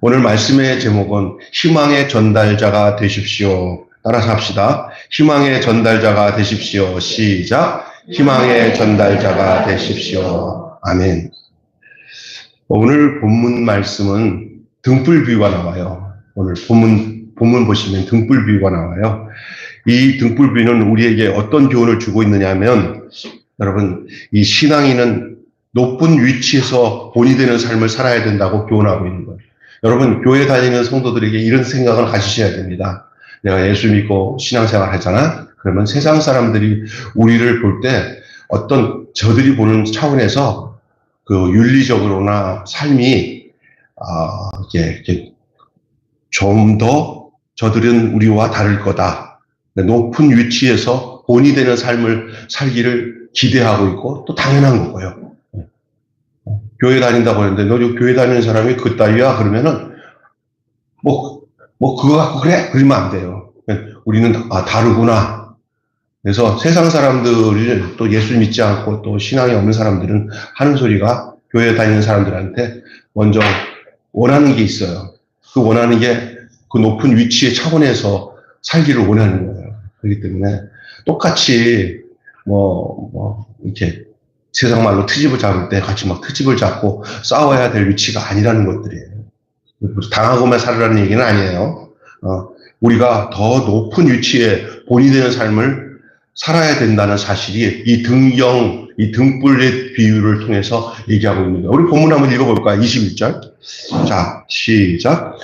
오늘 말씀의 제목은 희망의 전달자가 되십시오. 따라서 합시다. 희망의 전달자가 되십시오. 시작. 희망의 전달자가 되십시오. 아멘. 오늘 본문 말씀은 등불 비유가 나와요. 오늘 본문 보시면 등불 비유가 나와요. 이 등불 비유는 우리에게 어떤 교훈을 주고 있느냐 하면, 여러분, 이 신앙인은 높은 위치에서 본이 되는 삶을 살아야 된다고 교훈하고 있는 거예요. 여러분, 교회 다니는 성도들에게 이런 생각을 가지셔야 됩니다. 내가 예수 믿고 신앙생활 하잖아? 그러면 세상 사람들이 우리를 볼 때 어떤 저들이 보는 차원에서 그 윤리적으로나 삶이, 이렇게 좀 더 저들은 우리와 다를 거다. 높은 위치에서 본이 되는 삶을 살기를 기대하고 있고 또 당연한 거고요. 교회 다닌다고 하는데, 너 교회 다니는 사람이 그따위야? 그러면은, 그거 갖고 그래? 그러면 안 돼요. 우리는, 다르구나. 그래서 세상 사람들이 또 예수 믿지 않고 또 신앙이 없는 사람들은 하는 소리가 교회 다니는 사람들한테 먼저 원하는 게 있어요. 그 원하는 게 그 높은 위치의 차원에서 살기를 원하는 거예요. 그렇기 때문에 똑같이 이렇게 세상 말로 트집을 잡을 때 같이 막 트집을 잡고 싸워야 될 위치가 아니라는 것들이에요. 당하고만 살으라는 얘기는 아니에요. 우리가 더 높은 위치에 본이 되는 삶을 살아야 된다는 사실이 이 등불의 비유를 통해서 얘기하고 있는 거예요. 우리 본문 한번 읽어볼까요? 21절. 자, 시작.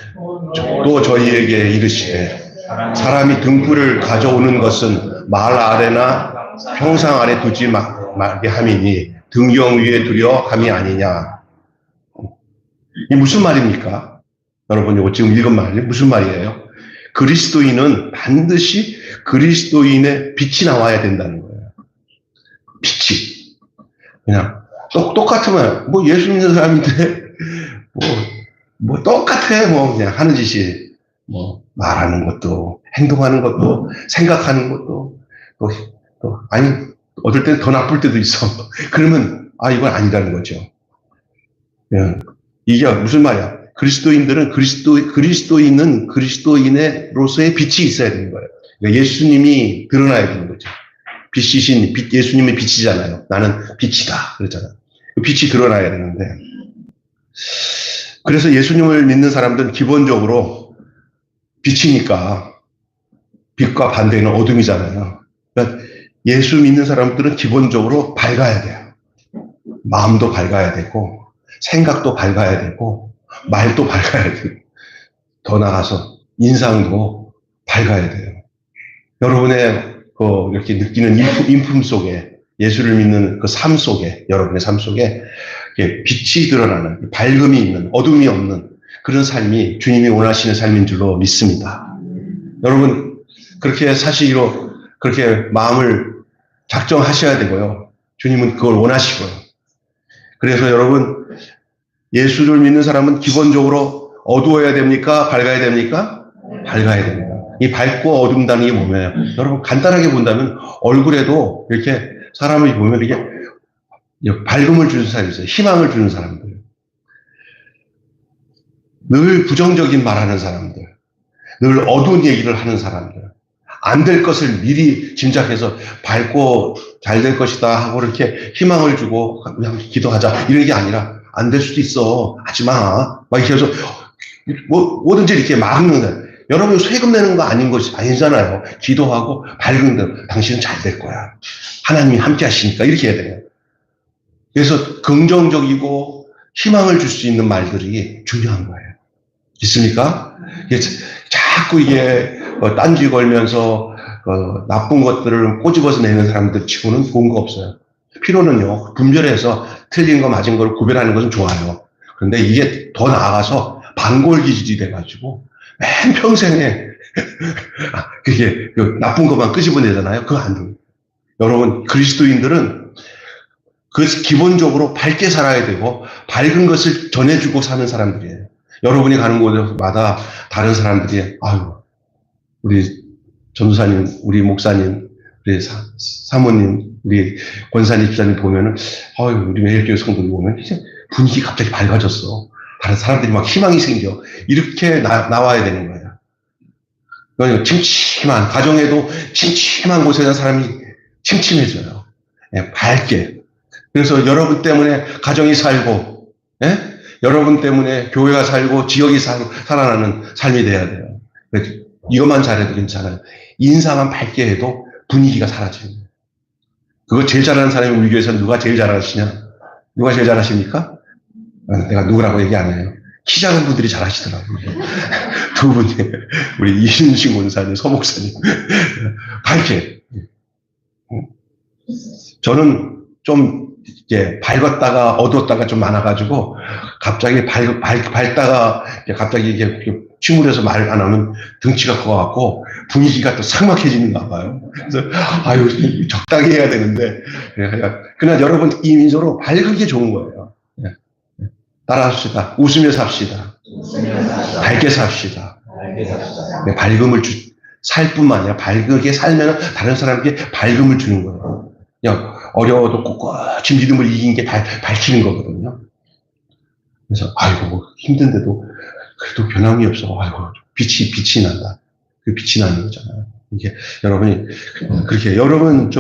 또 저희에게 이르시되 사람이 등불을 가져오는 것은 말 아래나 평상 아래 두지 말게 함이니 등경 위에 두려 함이 아니냐. 이 무슨 말입니까? 여러분, 이거 지금 읽은 말이 무슨 말이에요? 그리스도인은 반드시 그리스도인의 빛이 나와야 된다는 거예요. 빛이. 그냥 똑같으면 예수 믿는 사람인데 똑같아. 그냥 하는 짓이 말하는 것도 행동하는 것도 생각하는 것도 또 아니 어떨 때는 더 나쁠 때도 있어. 그러면 이건 아니라는 거죠. 이게 무슨 말이야? 그리스도인들은 그리스도인은 그리스도인으로서의 빛이 있어야 되는 거예요. 그러니까 예수님이 드러나야 되는 거죠. 빛이신 예수님의 빛이잖아요. 나는 빛이다 그랬잖아요. 그 빛이 드러나야 되는데, 그래서 예수님을 믿는 사람들은 기본적으로 빛이니까 빛과 반대는 어둠이잖아요. 그러니까 예수 믿는 사람들은 기본적으로 밝아야 돼요. 마음도 밝아야 되고 생각도 밝아야 되고 말도 밝아야 되고 더 나아가서 인상도 밝아야 돼요. 여러분의 이렇게 느끼는 인품 속에, 예수를 믿는 그 삶 속에, 여러분의 삶 속에 빛이 드러나는, 밝음이 있는, 어둠이 없는 그런 삶이 주님이 원하시는 삶인 줄로 믿습니다. 여러분, 그렇게 사시기로 그렇게 마음을 작정하셔야 되고요. 주님은 그걸 원하시고요. 그래서 여러분, 예수를 믿는 사람은 기본적으로 어두워야 됩니까? 밝아야 됩니까? 밝아야 됩니다. 이 밝고 어둡다는 게 뭐예요? 여러분, 간단하게 본다면 얼굴에도 이렇게 사람을 보면 이게 밝음을 주는 사람이 있어요. 희망을 주는 사람들. 늘 부정적인 말하는 사람들. 늘 어두운 얘기를 하는 사람들. 안 될 것을 미리 짐작해서 밝고 잘 될 것이다 하고 이렇게 희망을 주고 그냥 기도하자 이런 게 아니라 안 될 수도 있어. 하지 마. 막 이렇게 해서 뭐든지 이렇게 막는 거예요. 여러분 세금 내는 거 아니잖아요. 기도하고 밝은 대로 당신은 잘 될 거야. 하나님이 함께 하시니까 이렇게 해야 돼요. 그래서 긍정적이고 희망을 줄 수 있는 말들이 중요한 거예요. 있습니까? 자꾸 이게 딴지 걸면서 나쁜 것들을 꼬집어서 내는 사람들 치고는 좋은 거 없어요. 필요는요, 분별해서 틀린 거 맞은 걸 구별하는 것은 좋아요. 그런데 이게 더 나아가서 반골기질이 돼가지고 맨 평생에 그게 나쁜 것만 끄집어내잖아요. 그거 안 돼요. 여러분, 그리스도인들은 기본적으로 밝게 살아야 되고 밝은 것을 전해주고 사는 사람들이에요. 여러분이 가는 곳마다 다른 사람들이 우리 전도사님, 우리 목사님, 우리 사모님, 우리 권사님, 집사님 보면은 우리 매일교회 성도들 보면 이제 분위기 갑자기 밝아졌어. 다른 사람들이 막 희망이 생겨. 이렇게 나와야 되는 거예요. 그러니까 침침한, 가정에도 침침한 곳에는 사람이 침침해져요. 예, 밝게. 그래서 여러분 때문에 가정이 살고, 예? 여러분 때문에 교회가 살고, 지역이 살아나는 삶이 돼야 돼요. 이것만 잘해도 괜찮아요. 인사만 밝게 해도 분위기가 사라져요. 그거 제일 잘하는 사람이 우리 교회에서 누가 제일 잘하시냐? 누가 제일 잘하십니까? 내가 누구라고 얘기 안 해요. 키 작은 분들이 잘하시더라고요. 두 분이, 우리 이순신 원사님, 서목사님. 밝게. 저는 좀, 이제 밝았다가 어두웠다가 좀 많아가지고, 갑자기 밝다가, 갑자기 이게 침울해서 말 안 하면 등치가 커갖고, 분위기가 또 삭막해지는가 봐요. 그래서, 아유, 적당히 해야 되는데, 그냥 여러분, 이 민족으로 밝게 좋은 거예요. 따라합시다. 웃으며 삽시다. 밝게 삽시다. 네, 밝음을 살 뿐만 아니라 밝게 살면 다른 사람에게 밝음을 주는 거예요. 그냥 어려워도 꼿꼿이 믿음을 이긴 게 밝히는 거거든요. 그래서 아이고 힘든데도 그래도 변함이 없어. 아이고 빛이 난다. 그 빛이 나는 거잖아요. 이게 여러분이 그렇게 여러분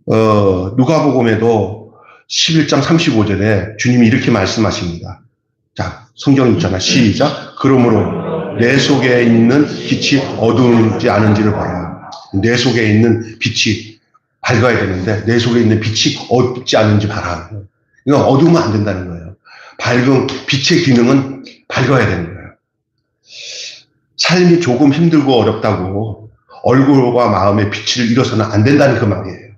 누가복음에도 11장 35절에 주님이 이렇게 말씀하십니다. 자, 성경 있잖아. 시작. 그러므로 내 속에 있는 빛이 어두우지 않은지를 봐라. 내 속에 있는 빛이 밝아야 되는데 내 속에 있는 빛이 어둡지 않은지 봐라. 이건 어두우면 안 된다는 거예요. 빛의 기능은 밝아야 되는 거예요. 삶이 조금 힘들고 어렵다고 얼굴과 마음의 빛을 잃어서는 안 된다는 그 말이에요.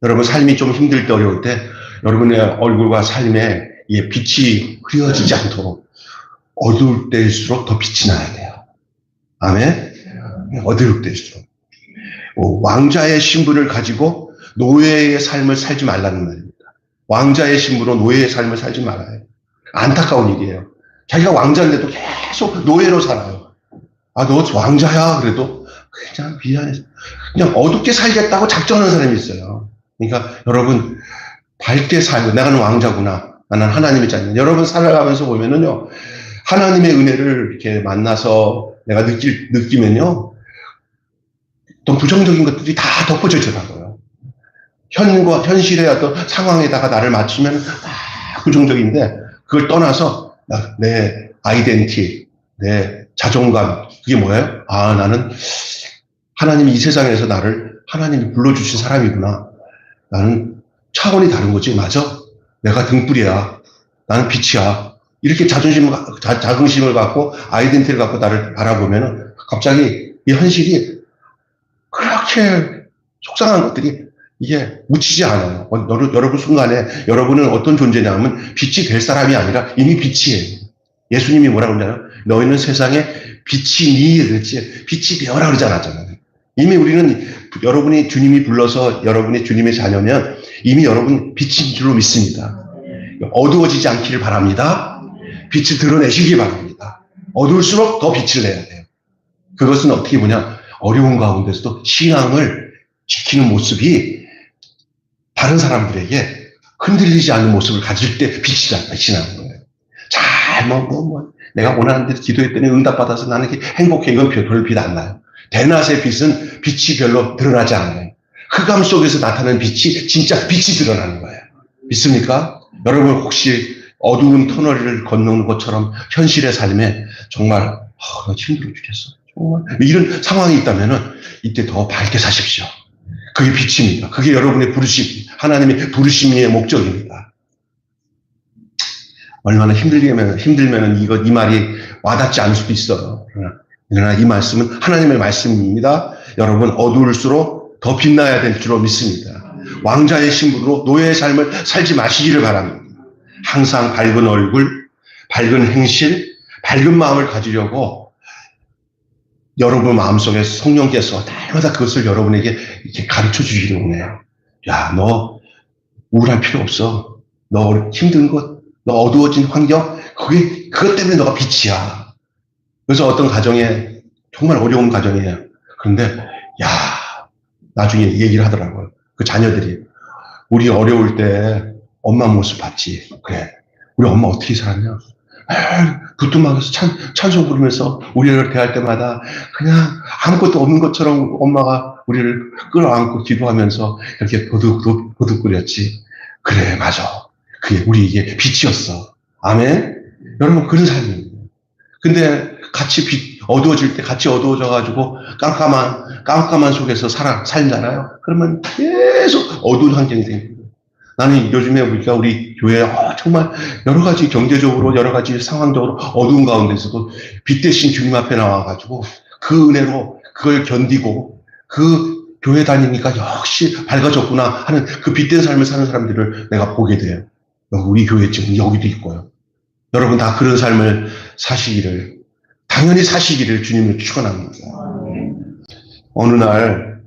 여러분 삶이 좀 힘들 때 어려울 때 여러분의 얼굴과 삶에 빛이 흐려지지 않도록 어두울 때일수록 더 빛이 나야 돼요. 아멘? 어두울 때일수록. 왕자의 신분을 가지고 노예의 삶을 살지 말라는 말입니다. 왕자의 신분으로 노예의 삶을 살지 말아요. 안타까운 일이에요. 자기가 왕자인데도 계속 노예로 살아요. 너 왕자야. 그래도 그냥 미안해서 그냥 어둡게 살겠다고 작정하는 사람이 있어요. 그러니까 여러분 밝게 살고 나는 왕자구나. 나는 하나님의 자녀. 여러분 살아가면서 보면은요. 하나님의 은혜를 이렇게 만나서 내가 느끼면요. 또 부정적인 것들이 다 덮어져더라고요. 현실의 어떤 상황에다가 나를 맞추면 다 부정적인데 그걸 떠나서 내 아이덴티티, 내 자존감 그게 뭐예요? 나는 하나님이 이 세상에서 나를 하나님이 불러주신 사람이구나. 나는 차원이 다른 거지. 맞아? 내가 등불이야. 나는 빛이야. 이렇게 자긍심을 갖고 아이덴티티를 갖고 나를 바라보면 갑자기 이 현실이 그렇게 속상한 것들이 이게 묻히지 않아요. 여러분 순간에 여러분은 어떤 존재냐면 빛이 될 사람이 아니라 이미 빛이에요. 예수님이 뭐라고 그러냐면 너희는 세상에 빛이니 그랬지 빛이 되어라 그러지 않았잖아요. 이미 우리는 여러분이 주님이 불러서 여러분이 주님의 자녀면 이미 여러분 빛인 줄로 믿습니다. 어두워지지 않기를 바랍니다. 빛을 드러내시기 바랍니다. 어두울수록 더 빛을 내야 돼요. 그것은 어떻게 보냐 어려운 가운데서도 신앙을 지키는 모습이 다른 사람들에게 흔들리지 않는 모습을 가질 때 빛이 나는 거예요. 내가 원하는 대로 기도했더니 응답받아서 나는 행복해. 이건 별 빛 안 나요. 대낮의 빛은 빛이 별로 드러나지 않아요. 흑암 속에서 나타나는 빛이 진짜 빛이 드러나는 거예요. 믿습니까? 여러분 혹시 어두운 터널을 건너는 것처럼 현실의 삶에 정말 나 힘들어 죽겠어. 정말 이런 상황이 있다면은 이때 더 밝게 사십시오. 그게 빛입니다. 그게 여러분의 부르심, 하나님의 부르심의 목적입니다. 얼마나 힘들면은 이 말이 와닿지 않을 수도 있어요. 그러나 이 말씀은 하나님의 말씀입니다. 여러분 어두울수록 더 빛나야 될 줄로 믿습니다. 왕자의 신분으로 노예의 삶을 살지 마시기를 바랍니다. 항상 밝은 얼굴, 밝은 행실, 밝은 마음을 가지려고 여러분 마음속에 성령께서 날마다 그것을 여러분에게 이렇게 가르쳐 주시기를 원해요. 야, 너 우울할 필요 없어. 너 힘든 것, 너 어두워진 환경, 그것 때문에 너가 빛이야. 그래서 어떤 가정에, 정말 어려운 가정이에요. 그런데, 나중에 얘기를 하더라고요. 그 자녀들이. 우리 어려울 때 엄마 모습 봤지. 그래. 우리 엄마 어떻게 살았냐? 부뚜막에서 찬송 부르면서 우리를 대할 때마다 그냥 아무것도 없는 것처럼 엄마가 우리를 끌어안고 기도하면서 이렇게 보득거렸지. 그래, 맞아. 그게 우리에게 빛이었어. 아멘? 여러분, 그런 삶입니다. 근데 같이 어두워질 때 같이 어두워져가지고 깜깜한 속에서 살잖아요. 그러면 계속 어두운 환경이 생깁니다. 나는 요즘에 우리 교회 정말 여러 가지 경제적으로 여러 가지 상황적으로 어두운 가운데서도 빛 대신 주님 앞에 나와가지고 그 은혜로 그걸 견디고 그 교회 다니니까 역시 밝아졌구나 하는 그 빛된 삶을 사는 사람들을 내가 보게 돼요. 우리 교회 지금 여기도 있고요. 여러분 다 그런 삶을 당연히 사시기를 주님을 축원합니다. 어느 날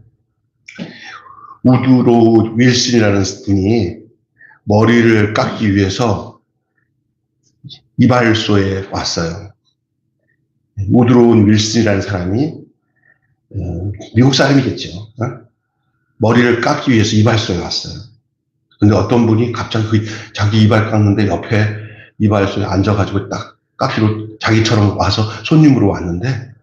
우드로 윌슨이라는 분이 머리를 깎기 위해서 이발소에 왔어요. 우드로 윌슨이라는 사람이 미국 사람이겠죠. 머리를 깎기 위해서 이발소에 왔어요. 근데 어떤 분이 갑자기 자기 이발 깎는데 옆에 이발소에 앉아가지고 딱 깎기로 자기처럼 와서 손님으로 왔는데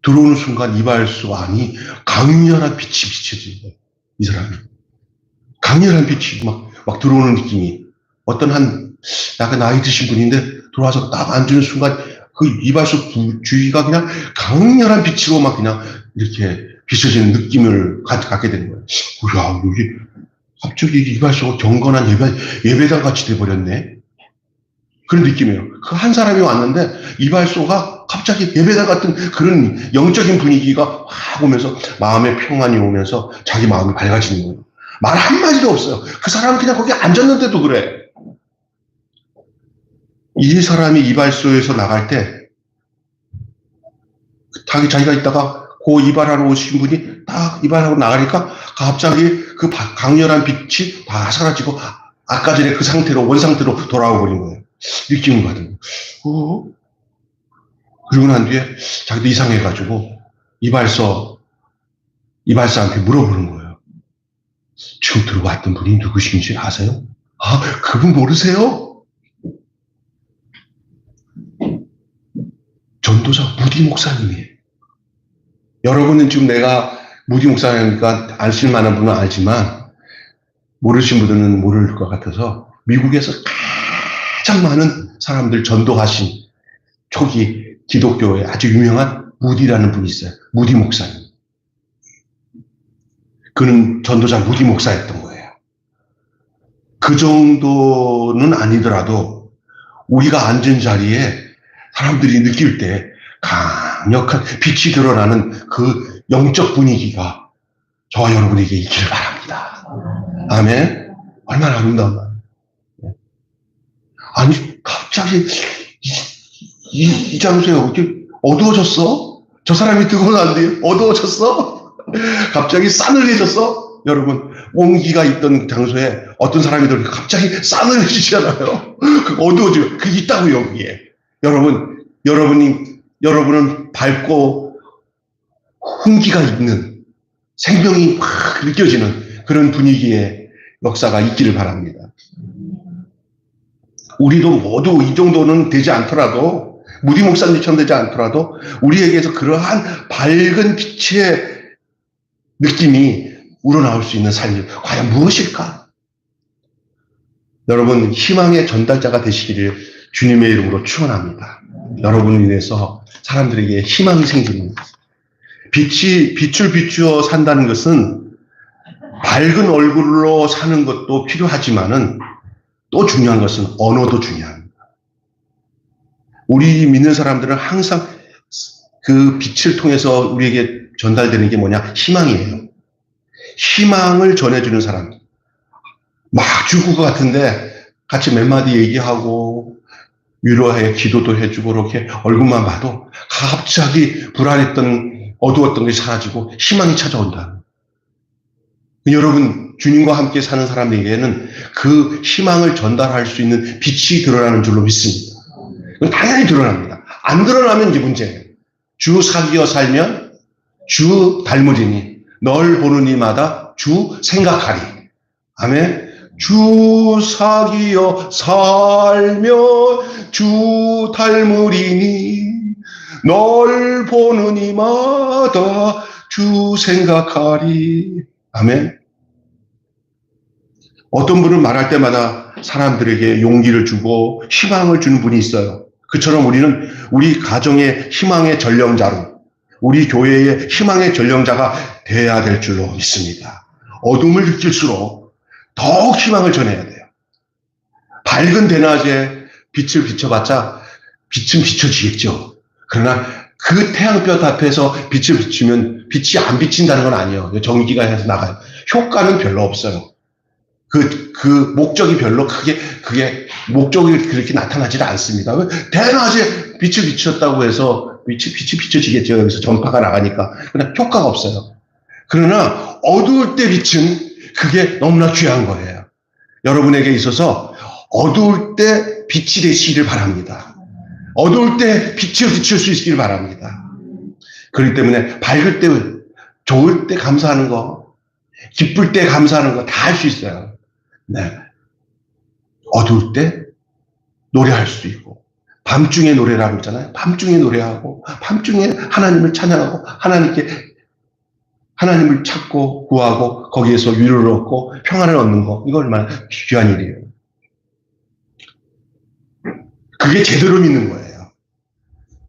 들어오는 순간 이발소 안이 강렬한 빛이 비춰진 거예요. 이 사람이. 강렬한 빛이 막 들어오는 느낌이. 어떤 약간 나이 드신 분인데 들어와서 딱 앉는 순간 그 이발소 주위가 그냥 강렬한 빛으로 막 그냥 이렇게 비춰지는 느낌을 갖게 되는 거예요. 야, 여기 갑자기 이발소가 경건한 예배당 같이 돼버렸네. 그런 느낌이에요. 그 한 사람이 왔는데 이발소가 갑자기 예배당 같은 그런 영적인 분위기가 확 오면서 마음의 평안이 오면서 자기 마음이 밝아지는 거예요. 말 한마디도 없어요. 그 사람은 그냥 거기 앉았는데도 그래. 이 사람이 이발소에서 나갈 때 자기가 있다가 그 이발하러 오신 분이 딱 이발하고 나가니까 갑자기 그 강렬한 빛이 다 사라지고 아까 전에 그 상태로 원상태로 돌아와 버린 거예요. 느낌을 받은 거예요. 그리고 난 뒤에 자기도 이상해가지고 이발사한테 물어보는 거예요. 지금 들어왔던 분이 누구신지 아세요? 아, 그분 모르세요? 전도자 무디 목사님이에요. 여러분은 지금 내가 무디 목사님이니까 아실 만한 분은 알지만 모르신 분들은 모를 것 같아서 미국에서 가장 많은 사람들 전도하신 초기 기독교의 아주 유명한 무디라는 분이 있어요. 무디 목사님. 그는 전도자 무디 목사였던 거예요. 그 정도는 아니더라도 우리가 앉은 자리에 사람들이 느낄 때 강력한 빛이 드러나는 그 영적 분위기가 저와 여러분에게 있기를 바랍니다. 아멘. 얼마나 아름다운 말. 아니 갑자기 이 장소에 어떻게 어두워졌어? 저 사람이 들고 난 뒤에 어두워졌어? 갑자기 싸늘해졌어? 여러분 온기가 있던 장소에 어떤 사람이 들어오니까 갑자기 싸늘해지잖아요. 어두워지고 그게 있다고요. 여기에 여러분은 밝고 훈기가 있는 생명이 막 느껴지는 그런 분위기의 역사가 있기를 바랍니다. 우리도 모두 이 정도는 되지 않더라도 무디 목사님처럼 되지 않더라도 우리에게서 그러한 밝은 빛의 느낌이 우러나올 수 있는 삶이 과연 무엇일까? 여러분 희망의 전달자가 되시기를 주님의 이름으로 축원합니다. 여러분을 인해서 사람들에게 희망이 생기는 빛을 비추어 산다는 것은 밝은 얼굴로 사는 것도 필요하지만은 또 중요한 것은 언어도 중요합니다. 우리 믿는 사람들은 항상 그 빛을 통해서 우리에게 전달되는 게 뭐냐? 희망이에요. 희망을 전해주는 사람. 막 죽을 것 같은데 같이 몇 마디 얘기하고 위로해 기도도 해주고 이렇게 얼굴만 봐도 갑자기 불안했던 어두웠던 게 사라지고 희망이 찾아온다. 여러분 주님과 함께 사는 사람에게는 그 희망을 전달할 수 있는 빛이 드러나는 줄로 믿습니다. 당연히 드러납니다. 안 드러나면 이제 문제예요. 주 사귀어 살면 주 닮으리니 널 보는 이마다 주 생각하리. 아멘. 주 사귀어 살며 주 닮으리니 널 보는 이마다 주 생각하리. 아멘. 어떤 분은 말할 때마다 사람들에게 용기를 주고 희망을 주는 분이 있어요. 그처럼 우리는 우리 가정의 희망의 전령자로, 우리 교회의 희망의 전령자가 돼야 될 줄로 믿습니다. 어둠을 느낄수록 더욱 희망을 전해야 돼요. 밝은 대낮에 빛을 비춰봤자 빛은 비춰지겠죠. 그러나 그 태양볕 앞에서 빛을 비추면 빛이 안 비친다는 건 아니에요. 전기가 해서 나가요. 효과는 별로 없어요. 그 목적이 별로 그게 목적이 그렇게 나타나지는 않습니다. 대낮에 빛을 비췄다고 해서 빛이 비춰지겠죠. 여기서 전파가 나가니까. 그러나 효과가 없어요. 그러나 어두울 때 빛은 그게 너무나 귀한 거예요. 여러분에게 있어서 어두울 때 빛이 되시기를 바랍니다. 어두울 때 빛을 비출 수 있기를 바랍니다. 그렇기 때문에 밝을 때, 좋을 때 감사하는 거, 기쁠 때 감사하는 거 다 할 수 있어요. 네. 어두울 때 노래할 수도 있고, 밤중에 노래라고 있잖아요. 밤중에 노래하고, 밤중에 하나님을 찬양하고, 하나님을 찾고 구하고 거기에서 위로를 얻고 평안을 얻는 거, 이거 얼마나 귀한 일이에요. 그게 제대로 믿는 거예요.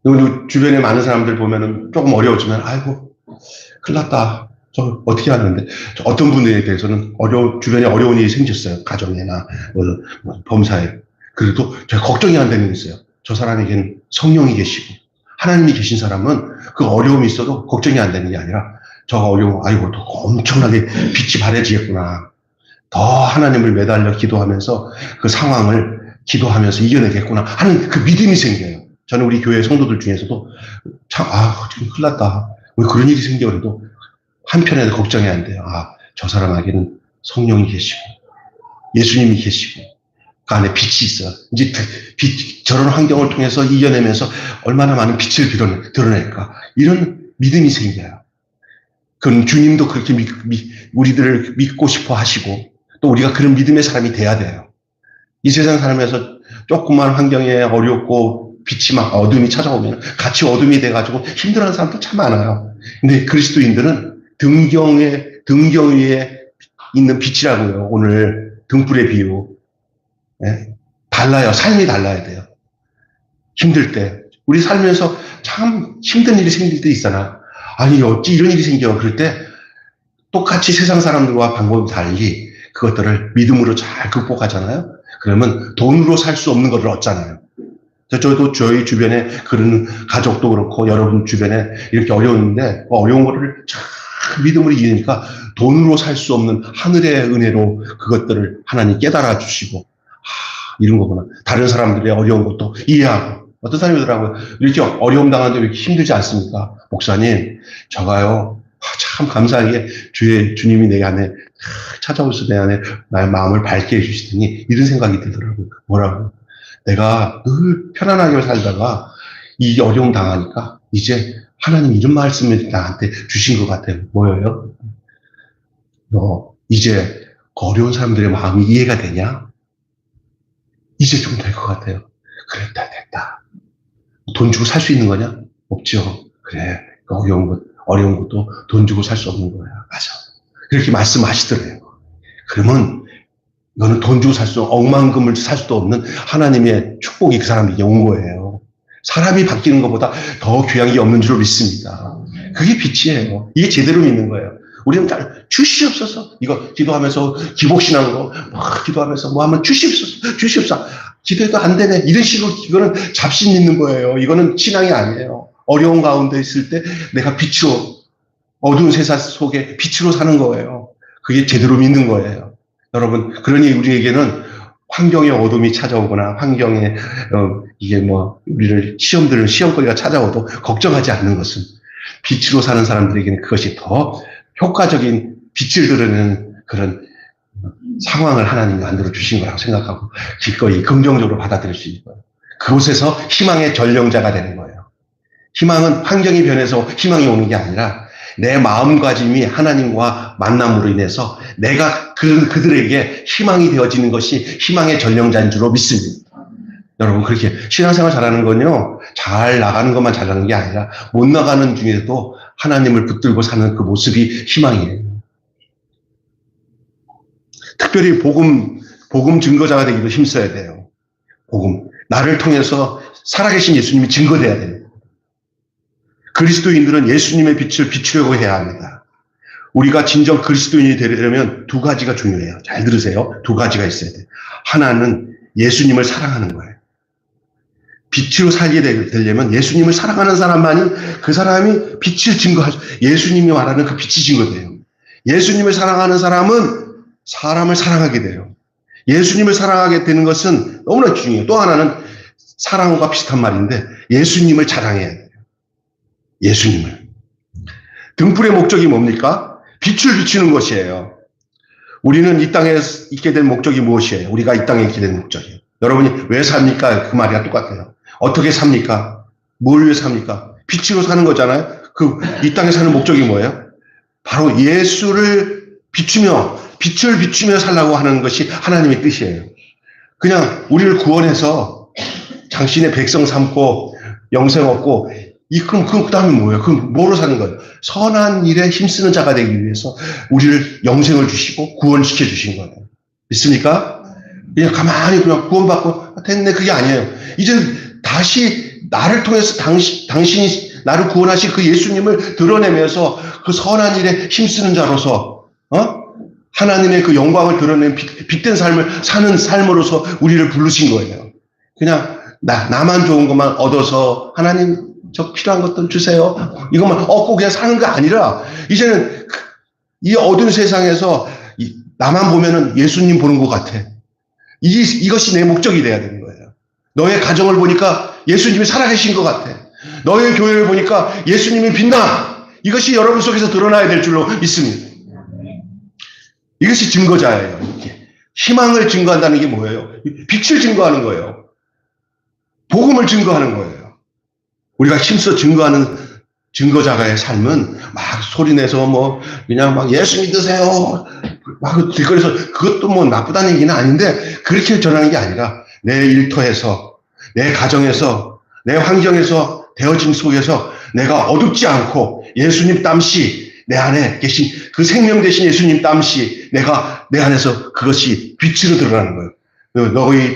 그리고 주변에 많은 사람들 보면은 조금 어려워지면 아이고 큰일 났다. 저 어떻게 하는데, 어떤 분들에 대해서는 주변에 어려운 일이 생겼어요. 가정이나 범사에. 그래도 제가 걱정이 안 되는 게 있어요. 저 사람에게는 성령이 계시고 하나님이 계신 사람은 그 어려움이 있어도 걱정이 안 되는 게 아니라, 저 어려움, 아이고 또 엄청나게 빛이 바래지겠구나. 더 하나님을 매달려 기도하면서 그 상황을 기도하면서 이겨내겠구나 하는 그 믿음이 생겨요. 저는 우리 교회 성도들 중에서도 참, 지금 큰일 났다. 왜 그런 일이 생겨. 그래도 한편에도 걱정이 안 돼요. 저 사람에게는 성령이 계시고 예수님이 계시고 그 안에 빛이 있어요. 이제 저런 환경을 통해서 이겨내면서 얼마나 많은 빛을 드러낼까. 이런 믿음이 생겨요. 그럼 주님도 그렇게 우리들을 믿고 싶어 하시고, 또 우리가 그런 믿음의 사람이 돼야 돼요. 이 세상 살면서 조그만 환경에 어렵고 빛이 막 어둠이 찾아오면 같이 어둠이 돼가지고 힘들어하는 사람도 참 많아요. 근데 그리스도인들은 등경 위에 있는 빛이라고요. 오늘 등불의 비유. 네? 달라요. 삶이 달라야 돼요. 힘들 때. 우리 살면서 참 힘든 일이 생길 때 있잖아. 아니 어찌 이런 일이 생겨. 그럴 때 똑같이 세상 사람들과 방법이 달리 그것들을 믿음으로 잘 극복하잖아요. 그러면 돈으로 살 수 없는 것을 얻잖아요. 저도 저희 주변에 그런 가족도 그렇고 여러분 주변에 이렇게 어려운데 어려운 거를 참 믿음으로 이기니까 돈으로 살 수 없는 하늘의 은혜로 그것들을 하나님 깨달아 주시고, 이런 거구나. 다른 사람들의 어려운 것도 이해하고. 어떤 사람이더라고요. 이렇게 어려움 당하는데 왜 이렇게 힘들지 않습니까? 목사님, 저가요, 참 감사하게 주님이 내 안에 찾아오셔서 내 안에 나의 마음을 밝게 해주시더니 이런 생각이 들더라고요. 뭐라고? 내가 늘 편안하게 살다가 이 어려움 당하니까 이제 하나님 이런 말씀을 나한테 주신 것 같아요. 뭐예요? 너 이제 그 어려운 사람들의 마음이 이해가 되냐? 이제 좀 될 것 같아요. 그래, 됐다. 돈 주고 살 수 있는 거냐? 없죠. 그래, 어려운 것도 돈 주고 살 수 없는 거야. 맞아. 그렇게 말씀하시더래요. 그러면 너는 돈 주고 살 수, 억만금을 살 수도 없는 하나님의 축복이 그 사람에게 온 거예요. 사람이 바뀌는 것보다 더 귀한 게 없는 줄로 믿습니다. 그게 빛이에요. 이게 제대로 믿는 거예요. 우리는 주시옵소서. 이거 기도하면서 기복신하는 거 막 기도하면서 뭐 하면 주시옵소서. 기도해도 안 되네. 이런 식으로 이거는 잡신 믿는 거예요. 이거는 신앙이 아니에요. 어려운 가운데 있을 때 내가 빛으로, 어두운 세상 속에 빛으로 사는 거예요. 그게 제대로 믿는 거예요. 여러분, 그러니 우리에게는 환경의 어둠이 찾아오거나 환경에 이게 우리를 시험거리가 찾아오도 걱정하지 않는 것은, 빛으로 사는 사람들에게는 그것이 더 효과적인 빛을 드러내는 그런 상황을 하나님이 만들어 주신 거라고 생각하고 기꺼이 긍정적으로 받아들일 수 있는 거예요. 그곳에서 희망의 전령자가 되는 거예요. 희망은 환경이 변해서 희망이 오는 게 아니라 내 마음가짐이 하나님과 만남으로 인해서 내가 그들에게 희망이 되어지는 것이 희망의 전령자인 줄로 믿습니다. 여러분, 그렇게 신앙생활 잘하는 건요, 잘 나가는 것만 잘하는 게 아니라 못 나가는 중에도 하나님을 붙들고 사는 그 모습이 희망이에요. 특별히 복음 증거자가 되기도 힘써야 돼요. 복음. 나를 통해서 살아계신 예수님이 증거돼야 돼요. 그리스도인들은 예수님의 빛을 비추려고 해야 합니다. 우리가 진정 그리스도인이 되려면 두 가지가 중요해요. 잘 들으세요. 두 가지가 있어야 돼요. 하나는 예수님을 사랑하는 거예요. 빛으로 살게 되려면 예수님을 사랑하는 사람만이 그 사람이 빛을 증거할 수, 예수님이 말하는 그 빛이 증거돼요. 예수님을 사랑하는 사람은 사람을 사랑하게 돼요. 예수님을 사랑하게 되는 것은 너무나 중요해요. 또 하나는 사랑과 비슷한 말인데 예수님을 자랑해야 돼요. 예수님을. 등불의 목적이 뭡니까? 빛을 비추는 것이에요. 우리는 이 땅에 있게 된 목적이 무엇이에요? 우리가 이 땅에 있게 된 목적이에요. 여러분이 왜 삽니까? 그 말이랑 똑같아요. 어떻게 삽니까? 뭘 위해 삽니까? 빛으로 사는 거잖아요. 이 땅에 사는 목적이 뭐예요? 바로 예수를 비추며, 빛을 비추며 살라고 하는 것이 하나님의 뜻이에요. 그냥 우리를 구원해서 당신의 백성 삼고 영생 얻고, 그럼 그 다음에 뭐예요? 그럼 뭐로 사는 거예요? 선한 일에 힘쓰는 자가 되기 위해서 우리를 영생을 주시고 구원시켜 주신 거예요. 믿습니까? 그냥 가만히 그냥 구원받고 됐네, 그게 아니에요. 이제 다시 나를 통해서 당신이 나를 구원하신 그 예수님을 드러내면서 그 선한 일에 힘쓰는 자로서 하나님의 그 영광을 드러내는 빛된 삶을 사는 삶으로서 우리를 부르신 거예요. 그냥 나만 좋은 것만 얻어서 하나님 저 필요한 것들 주세요, 이것만 얻고 그냥 사는 게 아니라 이제는 이 어두운 세상에서 나만 보면은 예수님 보는 것 같아. 이것이 내 목적이 돼야 되는 거예요. 너의 가정을 보니까 예수님이 살아계신 것 같아. 너의 교회를 보니까 예수님이 빛나. 이것이 여러분 속에서 드러나야 될 줄로 믿습니다. 이것이 증거자예요. 이렇게. 희망을 증거한다는 게 뭐예요? 빛을 증거하는 거예요. 복음을 증거하는 거예요. 우리가 힘써 증거하는 증거자가의 삶은 막 소리내서 그냥 막 예수 믿으세요, 막 길거리에서, 그것도 나쁘다는 얘기는 아닌데 그렇게 전하는 게 아니라 내 일터에서, 내 가정에서, 내 환경에서, 되어짐 속에서 내가 어둡지 않고 예수님 땀씨, 내 안에 계신 그 생명 되신 예수님 땀씨, 내가 내 안에서 그것이 빛으로 드러나는 거예요.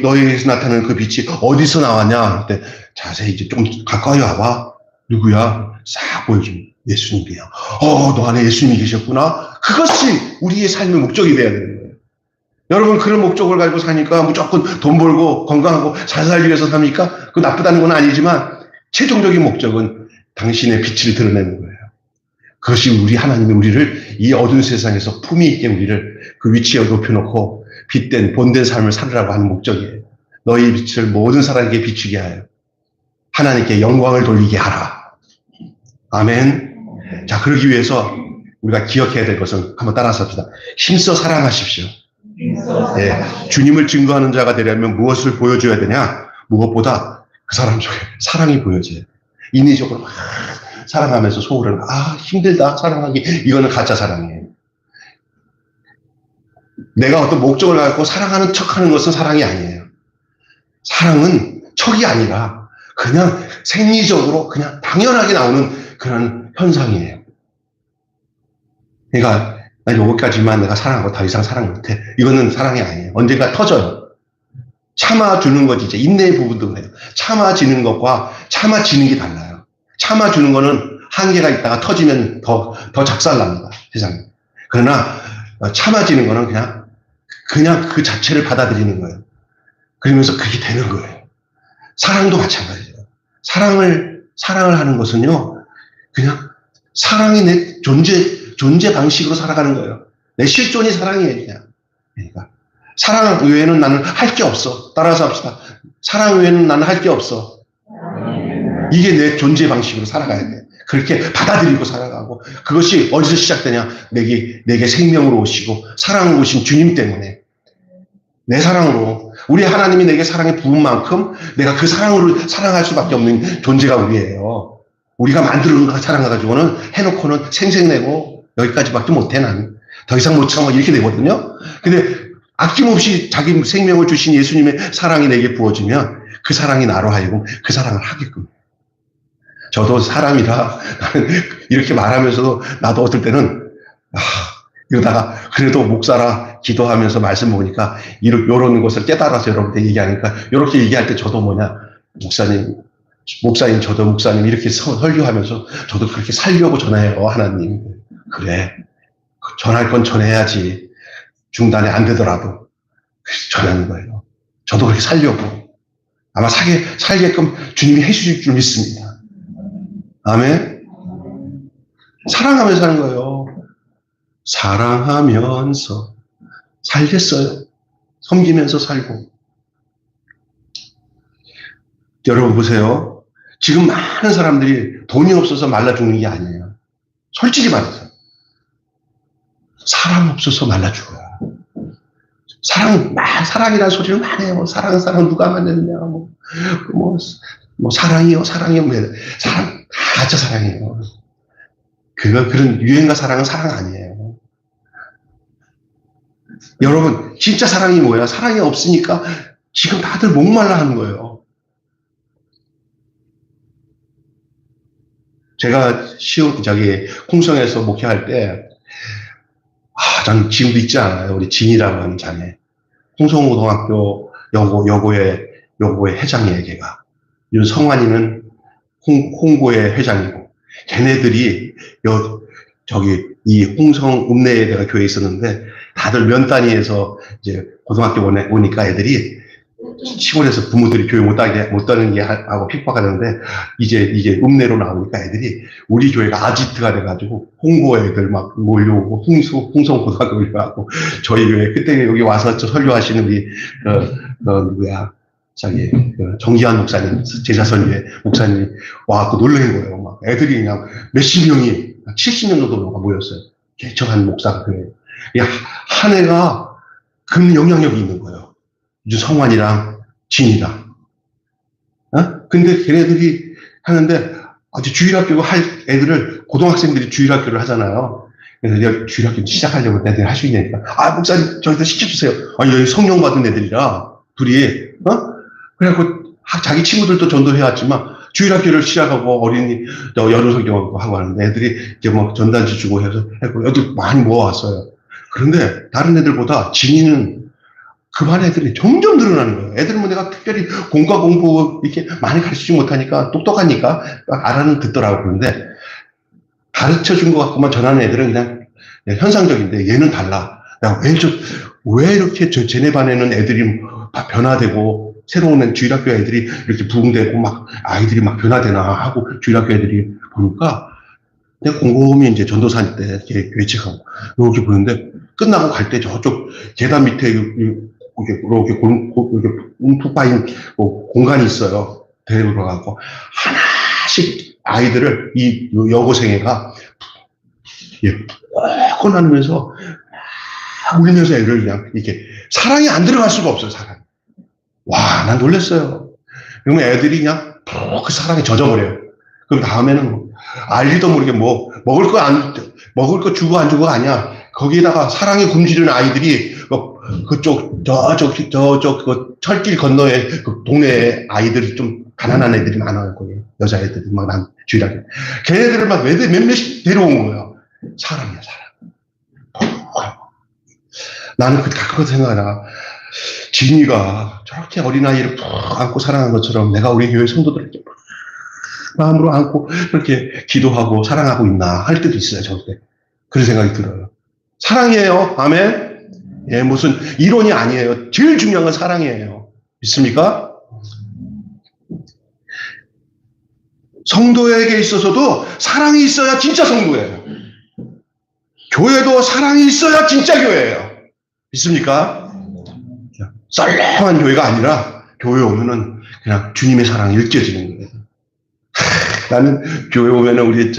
너희에서 나타나는 그 빛이 어디서 나왔냐? 그때 자세히 이제 좀 가까이 와봐. 누구야? 싹 보여주면 예수님이야. 너 안에 예수님이 계셨구나. 그것이 우리의 삶의 목적이 돼야 되는 거예요. 여러분, 그런 목적을 가지고 사니까 무조건 돈 벌고 건강하고 잘 살기 위해서 삽니까? 그 나쁘다는 건 아니지만 최종적인 목적은 당신의 빛을 드러내는 거예요. 그것이 하나님이 우리를 이 어두운 세상에서 품위 있게 우리를 그 위치에 높여놓고 빛된 본된 삶을 살으라고 하는 목적이에요. 너희 빛을 모든 사람에게 비추게 하여 하나님께 영광을 돌리게 하라. 아멘. 자, 그러기 위해서 우리가 기억해야 될 것은 한번 따라서 합시다. 힘써 사랑하십시오. 네, 주님을 증거하는 자가 되려면 무엇을 보여줘야 되냐? 무엇보다 그 사람 속에 사랑이 보여져요. 인위적으로 막 사랑하면서 속으로는 힘들다 사랑하기, 이거는 가짜 사랑이에요. 내가 어떤 목적을 갖고 사랑하는 척하는 것은 사랑이 아니에요. 사랑은 척이 아니라 그냥 생리적으로 그냥 당연하게 나오는 그런 현상이에요. 그러니까 난 여기까지만 내가 사랑하고 더 이상 사랑 못해, 이거는 사랑이 아니에요. 언젠가 터져요. 참아주는 거지. 이제 인내의 부분도 그래요. 참아지는 것과 참아지는 게 달라요. 참아주는 거는 한계가 있다가 터지면 더 작살납니다, 세상에. 그러나 참아지는 거는 그냥 그 자체를 받아들이는 거예요. 그러면서 그게 되는 거예요. 사랑도 마찬가지예요. 사랑을 하는 것은요, 그냥 사랑이 내 존재 방식으로 살아가는 거예요. 내 실존이 사랑이에요, 그냥. 그러니까 사랑 외에는 나는 할 게 없어. 따라서 합시다. 사랑 외에는 나는 할 게 없어. 이게 내 존재 방식으로 살아가야 돼. 그렇게 받아들이고 살아가고, 그것이 어디서 시작되냐? 내게 생명으로 오시고 사랑으로 오신 주님 때문에, 내 사랑으로, 우리 하나님이 내게 사랑에 부은 만큼 내가 그 사랑으로 사랑할 수밖에 없는 존재가 우리예요. 우리가 만드는 거 사랑 가지고는 해놓고는 생색내고 여기까지밖에 못해 나는. 더 이상 못 참아 이렇게 되거든요. 근데 아낌없이 자기 생명을 주신 예수님의 사랑이 내게 부어지면 그 사랑이 나로 하여금 그 사랑을 하게끔. 저도 사람이라 나는 이렇게 말하면서도 나도 어떨 때는 이러다가 그래도 목사라 기도하면서 말씀 보니까 이런 것을 깨달아서 여러분한테 얘기하니까 이렇게 얘기할 때 저도 목사님 저도 목사님 이렇게 설교하면서 저도 그렇게 살려고 전해요. 하나님 그래 전할 건 전해야지 중단이 안 되더라도 전하는 거예요. 저도 그렇게 살려고 아마 살게끔 주님이 해주실 줄 믿습니다. 아멘. 사랑하면서 사는 거예요. 사랑하면서 살겠어요. 섬기면서 살고. 여러분 보세요. 지금 많은 사람들이 돈이 없어서 말라 죽는 게 아니에요. 솔직히 말해서. 사랑 없어서 말라 죽어요. 사랑이라는 소리를 많이 해요. 사랑 누가 만드느냐. 사랑이요. 사랑 가짜 사랑이에요. 그런 유행가 사랑은 사랑 아니에요. 여러분, 진짜 사랑이 뭐야? 사랑이 없으니까 지금 다들 목말라 하는 거예요. 제가 홍성에서 목회할 때, 전 지금도 있지 않아요. 우리 진이라고 하는 자매. 홍성고등학교 여고의 회장이에요, 걔가. 성환이는 홍고의 회장이고, 걔네들이 이 홍성 읍내에 내가 교회에 있었는데, 다들 면 단위에서 이제 고등학교 오니까 애들이 시골에서 부모들이 교회 못 다니게 하고 핍박하는데, 이제 읍내로 나오니까 애들이 우리 교회가 아지트가 돼가지고, 홍고 애들 막 몰려오고, 홍성 고등학교 올려가고, 저희 교회, 그때 여기 와서 설교하시는 우리, 정기환 목사님, 제자선교회 목사님이 와갖고 놀라는 거예요. 막 애들이 그냥 몇십 명이, 70명 정도가 모였어요. 개척한 목사가 교회. 한 해가 그 영향력이 있는 거예요. 성환이랑 진이랑. 근데 걔네들이 하는데, 아주 주일학교 할 애들을, 고등학생들이 주일학교를 하잖아요. 그래서 내가 주일학교 시작하려고 애들이 할 수 있냐니까. 목사님, 저희도 시켜주세요. 여기 성령 받은 애들이라, 둘이, 그래갖고, 자기 친구들도 전도해왔지만, 주일학교를 시작하고, 어린이, 여름 성경하고 하고 하는데, 애들이 이제 막 전단지 주고 해서, 애들 많이 모아왔어요. 그런데, 다른 애들보다 진이는 그 반 애들이 점점 늘어나는 거예요. 애들은 뭐 내가 특별히 공과 공부 이렇게 많이 가르치지 못하니까, 똑똑하니까, 알아는 듣더라고. 그런데, 가르쳐 준 것 같고만 전하는 애들은 그냥 현상적인데, 얘는 달라. 왜 이렇게 쟤네 반에는 애들이 다 변화되고, 새로운 주일학교 애들이 이렇게 부흥되고, 아이들이 변화되나 하고, 주일학교 애들이 보니까, 내가 곰곰이 이제 전도사님 때 이렇게 외측하고, 이렇게 보는데, 끝나고 갈 때 저쪽 계단 밑에 이렇게 움푹 파인 공간이 있어요. 데리고 가고, 하나씩 아이들을 이 여고생애가 꼭 나누면서 울면서 애를 그냥 이렇게 사랑이 안 들어갈 수가 없어요, 사랑이. 와, 난 놀랐어요. 그러면 애들이 그냥 푹 그 사랑에 젖어버려요. 그럼 다음에는 알리도 모르게 먹을 거 주고 안 주고가 아니야. 거기에다가 사랑에 굶주리는 아이들이 그쪽 그 철길 건너에 그 동네에 아이들이 좀 가난한 애들이 많아요. 거기 여자애들이 난 주일학교 걔네들을 몇몇씩 데려온 거예요. 사랑이야, 사랑. 나는 가끔 생각하다가 진이가 저렇게 어린아이를 푹 안고 사랑한 것처럼 내가 우리 교회 성도들을 이렇게 마음으로 안고 그렇게 기도하고 사랑하고 있나 할 때도 있어요. 저때 그런 생각이 들어요. 사랑이에요. 아멘. 예, 무슨 이론이 아니에요. 제일 중요한 건 사랑이에요. 믿습니까? 성도에게 있어서도 사랑이 있어야 진짜 성도예요. 교회도 사랑이 있어야 진짜 교회예요. 믿습니까? 썰렁한 교회가 아니라 교회 오면은 그냥 주님의 사랑이 느껴지는 거예요. 나는 교회 오면은 우리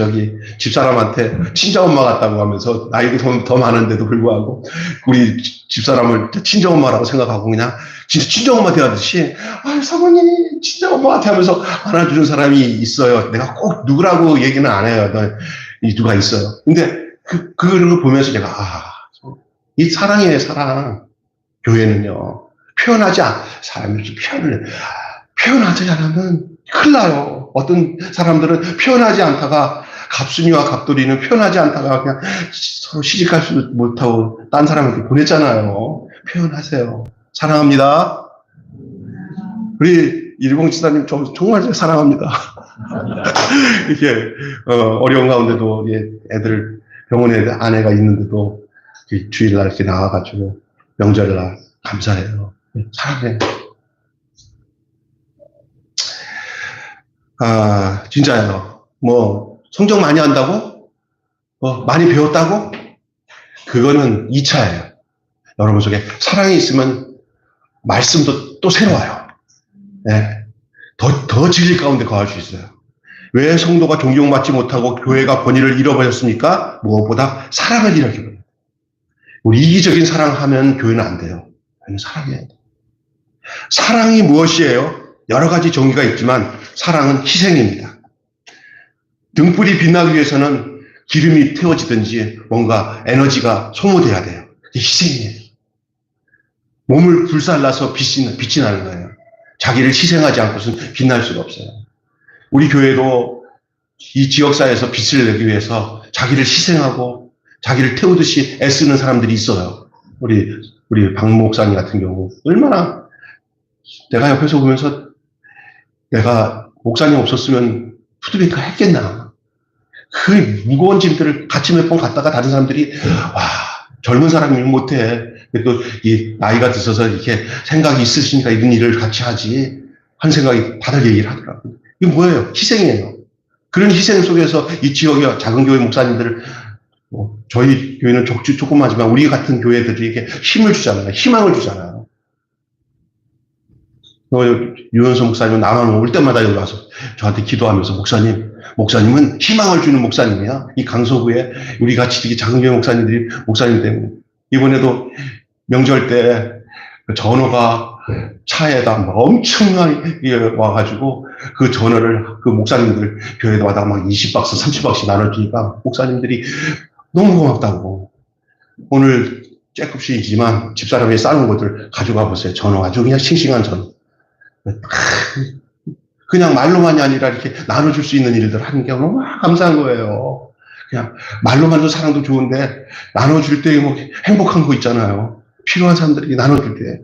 집사람한테 친정엄마 같다고 하면서 나이도 더 많은데도 불구하고 우리 집사람을 친정엄마라고 생각하고 그냥 진짜 친정엄마 대하듯이 사모님 친정엄마 같아 하면서 안아주는 사람이 있어요. 내가 꼭 누구라고 얘기는 안 해요. 누가 있어요. 근데 그걸 보면서 제가 이 사랑이에요, 사랑. 교회는요. 사람이 표현하지 않으면 큰일 나요. 어떤 사람들은 표현하지 않다가 갑순이와 갑돌이는 표현하지 않다가 그냥 서로 시집갈 수 못하고 딴 사람한테 보냈잖아요. 표현하세요. 사랑합니다. 우리 일봉 지사님 정말 사랑합니다. 이렇게 어려운 가운데도 애들 병원에 아내가 있는데도 주일날 이렇게 나와가지고 명절날 감사해요. 사랑해요. 진짜요. 성적 많이 한다고? 많이 배웠다고? 그거는 2차예요. 여러분 속에 사랑이 있으면 말씀도 또 새로워요. 네. 더 진리 가운데 거할 수 있어요. 왜 성도가 존경받지 못하고 교회가 권위를 잃어버렸습니까? 무엇보다 사랑을 잃어버려요. 우리 이기적인 사랑하면 교회는 안 돼요. 교회는 사랑해야 돼요. 사랑이 무엇이에요? 여러 가지 정의가 있지만 사랑은 희생입니다. 등불이 빛나기 위해서는 기름이 태워지든지 뭔가 에너지가 소모돼야 돼요. 그게 희생이에요. 몸을 불살라서 빛이 나는 거예요. 자기를 희생하지 않고서는 빛날 수가 없어요. 우리 교회도 이 지역사회에서 빛을 내기 위해서 자기를 희생하고 자기를 태우듯이 애쓰는 사람들이 있어요. 우리 박 목사님 같은 경우 얼마나 내가 옆에서 보면서 내가 목사님 없었으면 푸드뱅크 했겠나. 그 무거운 짐들을 같이 몇 번 갔다가 다른 사람들이 젊은 사람이 못해. 그래도 이 나이가 드셔서 이렇게 생각이 있으시니까 이런 일을 같이 하지. 한 생각이 다들 얘기를 하더라고요. 이게 뭐예요? 희생이에요. 그런 희생 속에서 이 지역의 작은 교회 목사님들을 저희 교회는 조그마하지만 우리 같은 교회들에게 힘을 주잖아요. 희망을 주잖아요. 유현수 목사님은 나만 올 때마다 여기 와서 저한테 기도하면서 목사님은 희망을 주는 목사님이야. 이 강서구에 우리 같이 작은 교회 목사님들이 목사님 때문에 이번에도 명절 때 전어가 차에다 엄청나게 와가지고 그 전어를 그 목사님들 교회마다 막 20박스, 30박스 나눠주니까 목사님들이 너무 고맙다고. 오늘 쬐급씩이지만 집사람이 싸는 것들 가져가 보세요. 전어 아주 그냥 싱싱한 전어. 그냥 말로만이 아니라 이렇게 나눠줄 수 있는 일들 하는 게 너무 감사한 거예요. 그냥 말로만도 사랑도 좋은데 나눠줄 때 행복한 거 있잖아요. 필요한 사람들에게 나눠줄 때.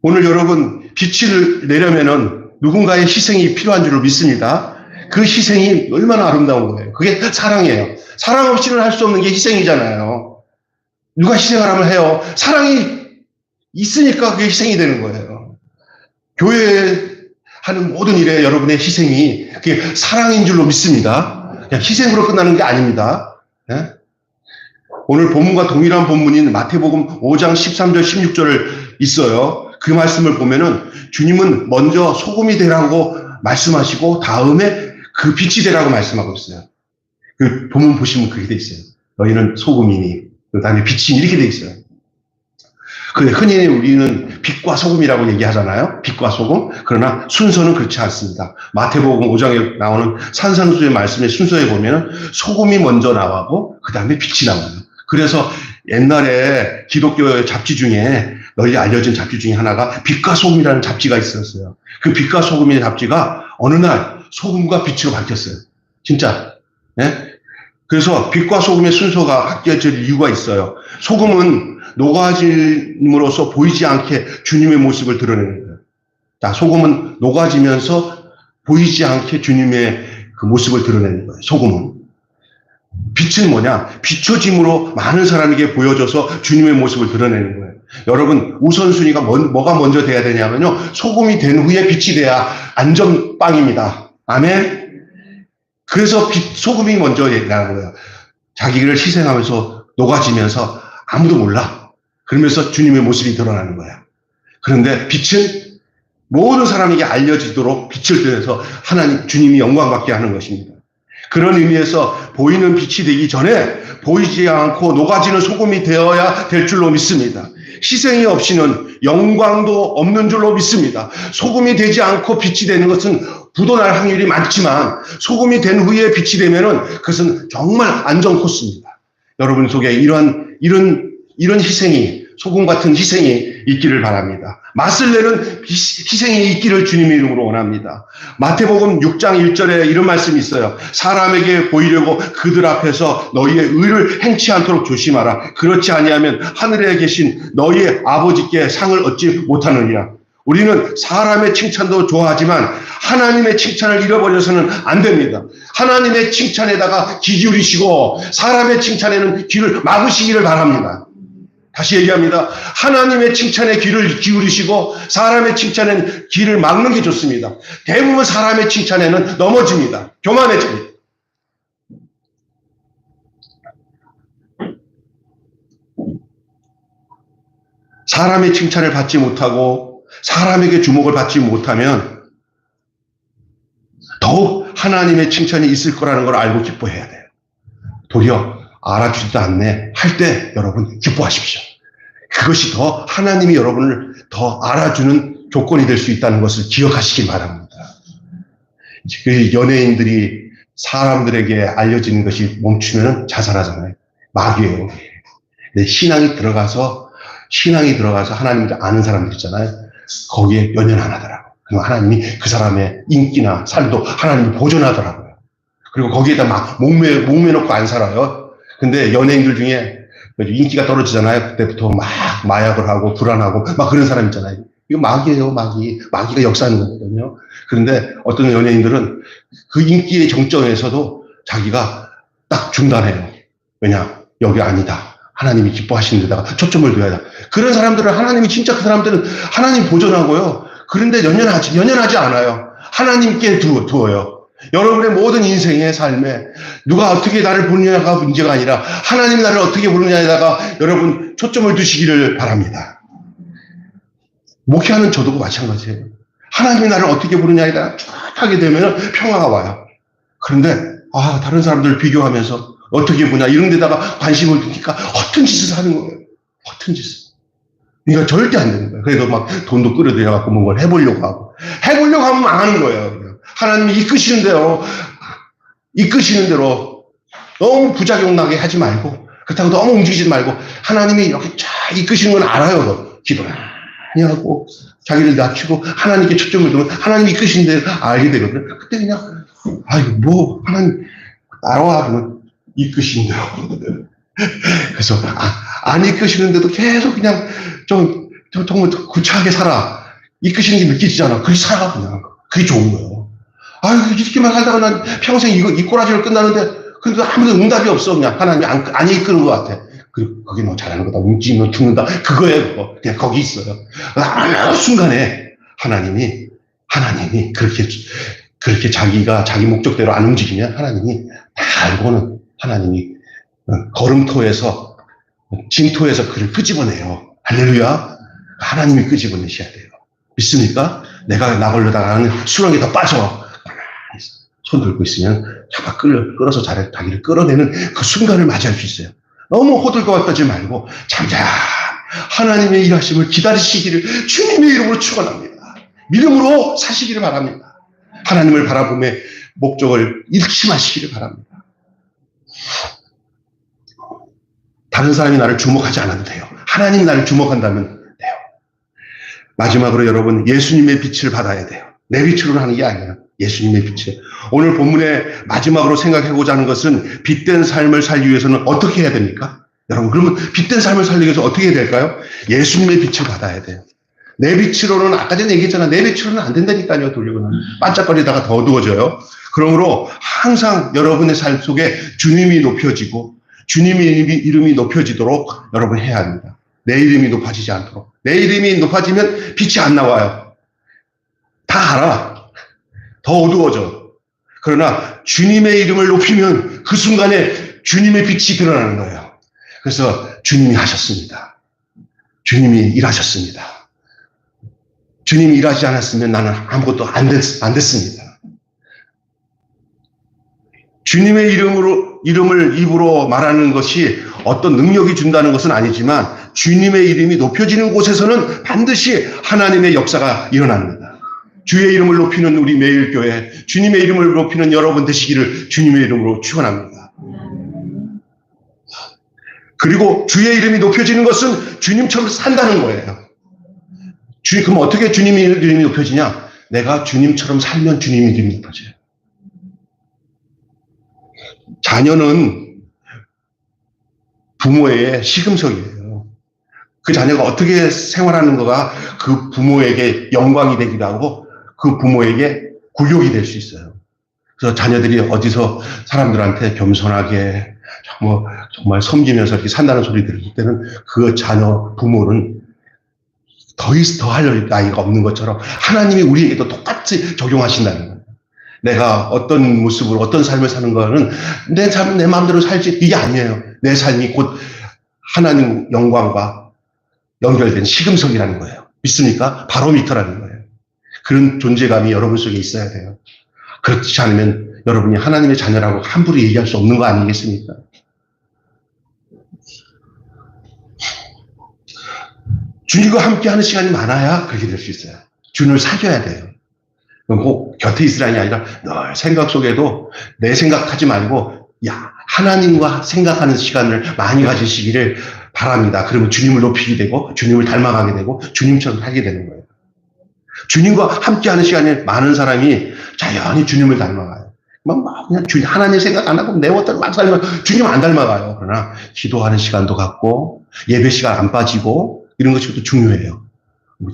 오늘 여러분 빛을 내려면은 누군가의 희생이 필요한 줄을 믿습니다. 그 희생이 얼마나 아름다운 거예요. 그게 사랑이에요. 사랑 없이는 할 수 없는 게 희생이잖아요. 누가 희생을 하면 해요. 사랑이 있으니까 그게 희생이 되는 거예요. 교회에 하는 모든 일에 여러분의 희생이 그게 사랑인 줄로 믿습니다. 그냥 희생으로 끝나는 게 아닙니다. 네? 오늘 본문과 동일한 본문인 마태복음 5장 13절 16절을 있어요. 그 말씀을 보면은 주님은 먼저 소금이 되라고 말씀하시고 다음에 그 빛이 되라고 말씀하고 있어요. 그 본문 보시면 그렇게 돼 있어요. 너희는 소금이니 그 다음에 빛이 이렇게 돼 있어요. 흔히 우리는 빛과 소금이라고 얘기하잖아요. 빛과 소금. 그러나 순서는 그렇지 않습니다. 마태복음 5장에 나오는 산상수의 말씀의 순서에 보면 소금이 먼저 나오고 그 다음에 빛이 나와요. 그래서 옛날에 기독교 잡지 중에 널리 알려진 잡지 중에 하나가 빛과 소금이라는 잡지가 있었어요. 그 빛과 소금의 잡지가 어느 날 소금과 빛으로 바뀌었어요. 진짜. 네? 그래서 빛과 소금의 순서가 바뀌어질 이유가 있어요. 소금은 녹아짐으로써 보이지 않게 주님의 모습을 드러내는 거예요. 자, 소금은 녹아지면서 보이지 않게 주님의 그 모습을 드러내는 거예요. 소금은. 빛은 뭐냐? 비춰짐으로 많은 사람에게 보여줘서 주님의 모습을 드러내는 거예요. 여러분, 우선순위가 뭐가 먼저 돼야 되냐면요. 소금이 된 후에 빛이 돼야 안전빵입니다. 아멘? 그래서 소금이 먼저 나는 거예요. 자기를 희생하면서 녹아지면서 아무도 몰라. 그러면서 주님의 모습이 드러나는 거야. 그런데 빛은 모든 사람에게 알려지도록 빛을 들여서 하나님, 주님이 영광받게 하는 것입니다. 그런 의미에서 보이는 빛이 되기 전에 보이지 않고 녹아지는 소금이 되어야 될 줄로 믿습니다. 희생이 없이는 영광도 없는 줄로 믿습니다. 소금이 되지 않고 빛이 되는 것은 부도날 확률이 많지만 소금이 된 후에 빛이 되면은 그것은 정말 안전 코스입니다. 여러분 속에 이런 희생이, 소금 같은 희생이 있기를 바랍니다. 맛을 내는 희생이 있기를 주님의 이름으로 원합니다. 마태복음 6장 1절에 이런 말씀이 있어요. 사람에게 보이려고 그들 앞에서 너희의 의를 행치 않도록 조심하라. 그렇지 아니하면 하늘에 계신 너희의 아버지께 상을 얻지 못하느니라. 우리는 사람의 칭찬도 좋아하지만 하나님의 칭찬을 잃어버려서는 안 됩니다. 하나님의 칭찬에다가 귀 기울이시고 사람의 칭찬에는 귀를 막으시기를 바랍니다. 다시 얘기합니다. 하나님의 칭찬에 귀를 기울이시고 사람의 칭찬에는 귀를 막는 게 좋습니다. 대부분 사람의 칭찬에는 넘어집니다. 교만해집니다. 사람의 칭찬을 받지 못하고 사람에게 주목을 받지 못하면 더욱 하나님의 칭찬이 있을 거라는 걸 알고 기뻐해야 돼요. 도리어 알아주지도 않네 할 때 여러분 기뻐하십시오. 그것이 더 하나님이 여러분을 더 알아주는 조건이 될 수 있다는 것을 기억하시기 바랍니다. 그 연예인들이 사람들에게 알려지는 것이 멈추면 자살하잖아요. 마귀예요. 신앙이 들어가서 하나님을 아는 사람들 있잖아요. 거기에 연연 안 하더라고요. 그리고 하나님이 그 사람의 인기나 삶도 하나님이 보존하더라고요. 그리고 거기에다 막 목매놓고 안 살아요. 근데 연예인들 중에 인기가 떨어지잖아요. 그때부터 막 마약을 하고 불안하고 막 그런 사람 있잖아요. 이거 마귀예요, 마귀. 마귀가 역사하는 거거든요. 그런데 어떤 연예인들은 그 인기의 정점에서도 자기가 딱 중단해요. 왜냐? 여기 아니다. 하나님이 기뻐하시는 데다가 초점을 둬야 돼. 그런 사람들은 하나님이 진짜 그 사람들은 하나님 보존하고요. 그런데 연연하지 않아요. 하나님께 두어요. 여러분의 모든 인생의 삶에 누가 어떻게 나를 보느냐가 문제가 아니라 하나님이 나를 어떻게 보느냐에다가 여러분 초점을 두시기를 바랍니다. 목회하는 저도 마찬가지예요. 하나님이 나를 어떻게 보느냐에다가 쭉 하게 되면 평화가 와요. 그런데 다른 사람들을 비교하면서 어떻게 보냐 이런 데다가 관심을 두니까 허튼 짓을 하는 거예요. 허튼 짓을. 그러니까 절대 안 되는 거예요. 그래도 막 돈도 끌어들여갖고 뭔가를 해보려고 하면 망하는 거예요. 하나님이 이끄시는 대로 너무 부작용 나게 하지 말고 그렇다고 너무 움직이지 말고 하나님이 이렇게 쫙 이끄시는 건 알아요. 기도 많이 하고 자기를 낮추고 하나님께 초점을 두면 하나님이 이끄시는 대로 알게 되거든요. 그때 그냥 하나님 따라와 하면 이끄시는 대로 그래서 안 이끄시는데도 계속 그냥 좀 정말 구차하게 살아. 이끄시는 게 느껴지잖아. 그렇게 살아 그냥. 그게 좋은 거예요. 이렇게만 살다가 난 평생 이 꼬라지를 끝나는데, 그래도 아무도 응답이 없어. 그냥 하나님이 안 이끄는 것 같아. 거기 뭐 잘하는 거다. 움직이면 죽는다. 그거예요, 그거. 그냥 거기 있어요. 어느 순간에 하나님이 그렇게 자기 목적대로 안 움직이면 하나님이 다 알고는 하나님이 걸음토에서, 진토에서 그를 끄집어내요. 할렐루야. 하나님이 끄집어내셔야 돼요. 믿습니까? 내가 나 걸려다가 나는 수렁에 더 빠져. 손 들고 있으면 잡아 끌어서 자기를 끌어내는 그 순간을 맞이할 수 있어요. 너무 호들갑 떠지 말고 잠잠 하나님의 일하심을 기다리시기를 주님의 이름으로 축원합니다. 믿음으로 사시기를 바랍니다. 하나님을 바라봄의 목적을 잃지 마시기를 바랍니다. 다른 사람이 나를 주목하지 않아도 돼요. 하나님이 나를 주목한다면 돼요. 마지막으로 여러분, 예수님의 빛을 받아야 돼요. 내 빛으로 하는 게 아니에요. 예수님의 빛을. 오늘 본문의 마지막으로 생각해보자 하는 것은 빛된 삶을 살기 위해서는 어떻게 해야 됩니까? 여러분, 그러면 빛된 삶을 살기 위해서 어떻게 해야 될까요? 예수님의 빛을 받아야 돼요. 내 빛으로는, 아까 전에 얘기했잖아. 내 빛으로는 안 된다니까요. 돌리고는. 반짝거리다가 더 어두워져요. 그러므로 항상 여러분의 삶 속에 주님이 높여지고 주님의 이름이 높여지도록 여러분 해야 합니다. 내 이름이 높아지지 않도록. 내 이름이 높아지면 빛이 안 나와요. 다 알아. 더 어두워져. 그러나 주님의 이름을 높이면 그 순간에 주님의 빛이 드러나는 거예요. 그래서 주님이 하셨습니다. 주님이 일하셨습니다. 주님이 일하지 않았으면 나는 아무것도 안 됐습니다. 주님의 이름을 입으로 말하는 것이 어떤 능력이 준다는 것은 아니지만 주님의 이름이 높여지는 곳에서는 반드시 하나님의 역사가 일어납니다. 주의 이름을 높이는 우리 매일교회, 주님의 이름을 높이는 여러분 되시기를 주님의 이름으로 축원합니다. 그리고 주의 이름이 높여지는 것은 주님처럼 산다는 거예요. 그럼 어떻게 주님의 이름이 높여지냐? 내가 주님처럼 살면 주님의 이름이 높여져요. 자녀는 부모의 시금석이에요. 그 자녀가 어떻게 생활하는 거가 그 부모에게 영광이 되기도 하고 그 부모에게 굴욕이 될 수 있어요. 그래서 자녀들이 어디서 사람들한테 겸손하게 정말 섬기면서 이렇게 산다는 소리 들을 때는 그 자녀 부모는 더 할 나이가 없는 것처럼 하나님이 우리에게도 똑같이 적용하신다는 거예요. 내가 어떤 모습으로 어떤 삶을 사는 거는 내 삶은 내 마음대로 살지 이게 아니에요. 내 삶이 곧 하나님 영광과 연결된 시금석이라는 거예요. 믿습니까? 바로미터라는 거예요. 그런 존재감이 여러분 속에 있어야 돼요. 그렇지 않으면 여러분이 하나님의 자녀라고 함부로 얘기할 수 없는 거 아니겠습니까? 주님과 함께 하는 시간이 많아야 그렇게 될 수 있어요. 주님을 사귀어야 돼요. 꼭 곁에 있으라는 게 아니라 늘 생각 속에도 내 생각하지 말고 하나님과 생각하는 시간을 많이 가지시기를 바랍니다. 그러면 주님을 높이게 되고 주님을 닮아가게 되고 주님처럼 살게 되는 거예요. 주님과 함께하는 시간에 많은 사람이 자연히 주님을 닮아가요. 그냥 하나님 생각 안 하고 내 멋대로 막 살면 주님 안 닮아가요. 그러나 기도하는 시간도 갖고 예배 시간 안 빠지고 이런 것이 중요해요.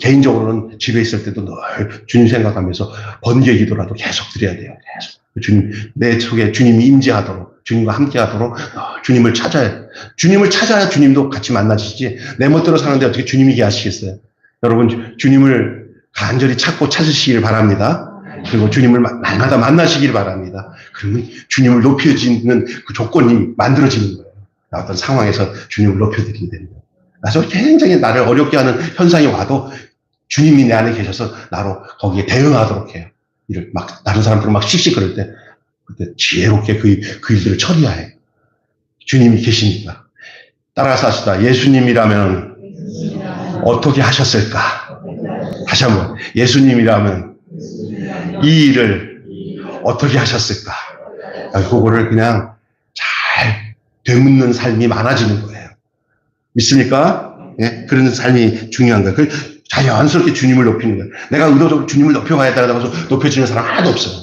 개인적으로는 집에 있을 때도 늘 주님 생각하면서 번개 기도라도 계속 드려야 돼요. 계속. 주님, 내 속에 주님이 임재하도록, 주님과 함께 하도록 주님을 찾아야, 주님을 찾아야 주님도 같이 만나시지, 내 멋대로 사는데 어떻게 주님이게 하시겠어요? 여러분, 주님을 간절히 찾고 찾으시길 바랍니다. 그리고 주님을 날마다 만나시길 바랍니다. 그러면 주님을 높여지는 그 조건이 만들어지는 거예요. 어떤 상황에서 주님을 높여드리게 됩니다. 그래서 굉장히 나를 어렵게 하는 현상이 와도 주님이 내 안에 계셔서 나로 거기에 대응하도록 해요. 이를 다른 사람들은 씩씩거릴 때, 그때 지혜롭게 그 일들을 처리해요. 주님이 계십니다. 따라서 하시다. 예수님이라면 어떻게 하셨을까? 다시 한번. 예수님이라면 이 일을 어떻게 하셨을까? 그거를 그냥 잘 되묻는 삶이 많아지는 거예요. 믿습니까? 예? 그런 삶이 중요한 거예요. 자연스럽게 주님을 높이는 거예요. 내가 의도적으로 주님을 높여가야겠다고 해서 높여주는 사람 하나도 없어요.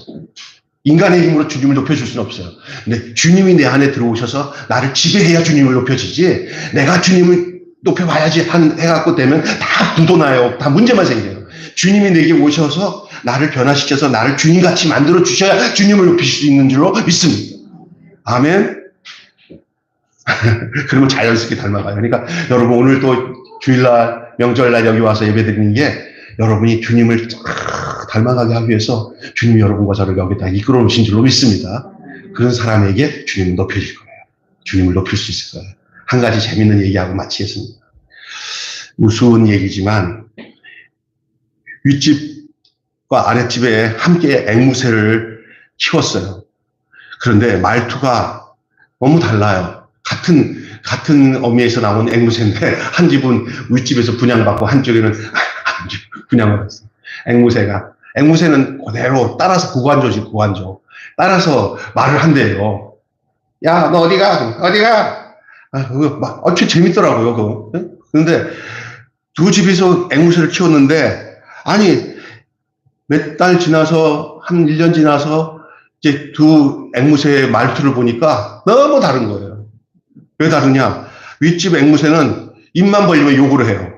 인간의 힘으로 주님을 높여줄 수는 없어요. 근데 주님이 내 안에 들어오셔서 나를 지배해야 주님을 높여지지, 내가 주님을 높여봐야지 해갖고 되면 다 부도나요. 다 문제만 생겨요. 주님이 내게 오셔서 나를 변화시켜서 나를 주님같이 만들어 주셔야 주님을 높이실 수 있는 줄로 믿습니다. 아멘. 그러면 자연스럽게 닮아가요. 그러니까 여러분 오늘 또 주일날, 명절날 여기 와서 예배드리는 게 여러분이 주님을 닮아가게 하기 위해서 주님이 여러분과 저를 여기다 이끌어 오신 줄로 믿습니다. 그런 사람에게 주님은 높여질 거예요. 주님을 높일 수 있을 거예요. 한 가지 재밌는 얘기하고 마치겠습니다. 우스운 얘기지만 윗집과 아랫집에 함께 앵무새를 키웠어요. 그런데 말투가 너무 달라요. 같은 어미에서 나온 앵무새인데 한 집은 윗집에서 분양받고 한쪽에는 분양을 받았어요. 앵무새는 그대로 따라서 구관조지, 구관조. 따라서 말을 한대요. 야, 너 어디가? 그거 재밌더라고요, 그거. 그런데 두 집에서 앵무새를 키웠는데, 아니, 몇 달 지나서, 한 1년 지나서, 이제 두 앵무새의 말투를 보니까 너무 다른 거예요. 왜 다르냐? 윗집 앵무새는 입만 벌리면 욕을 해요.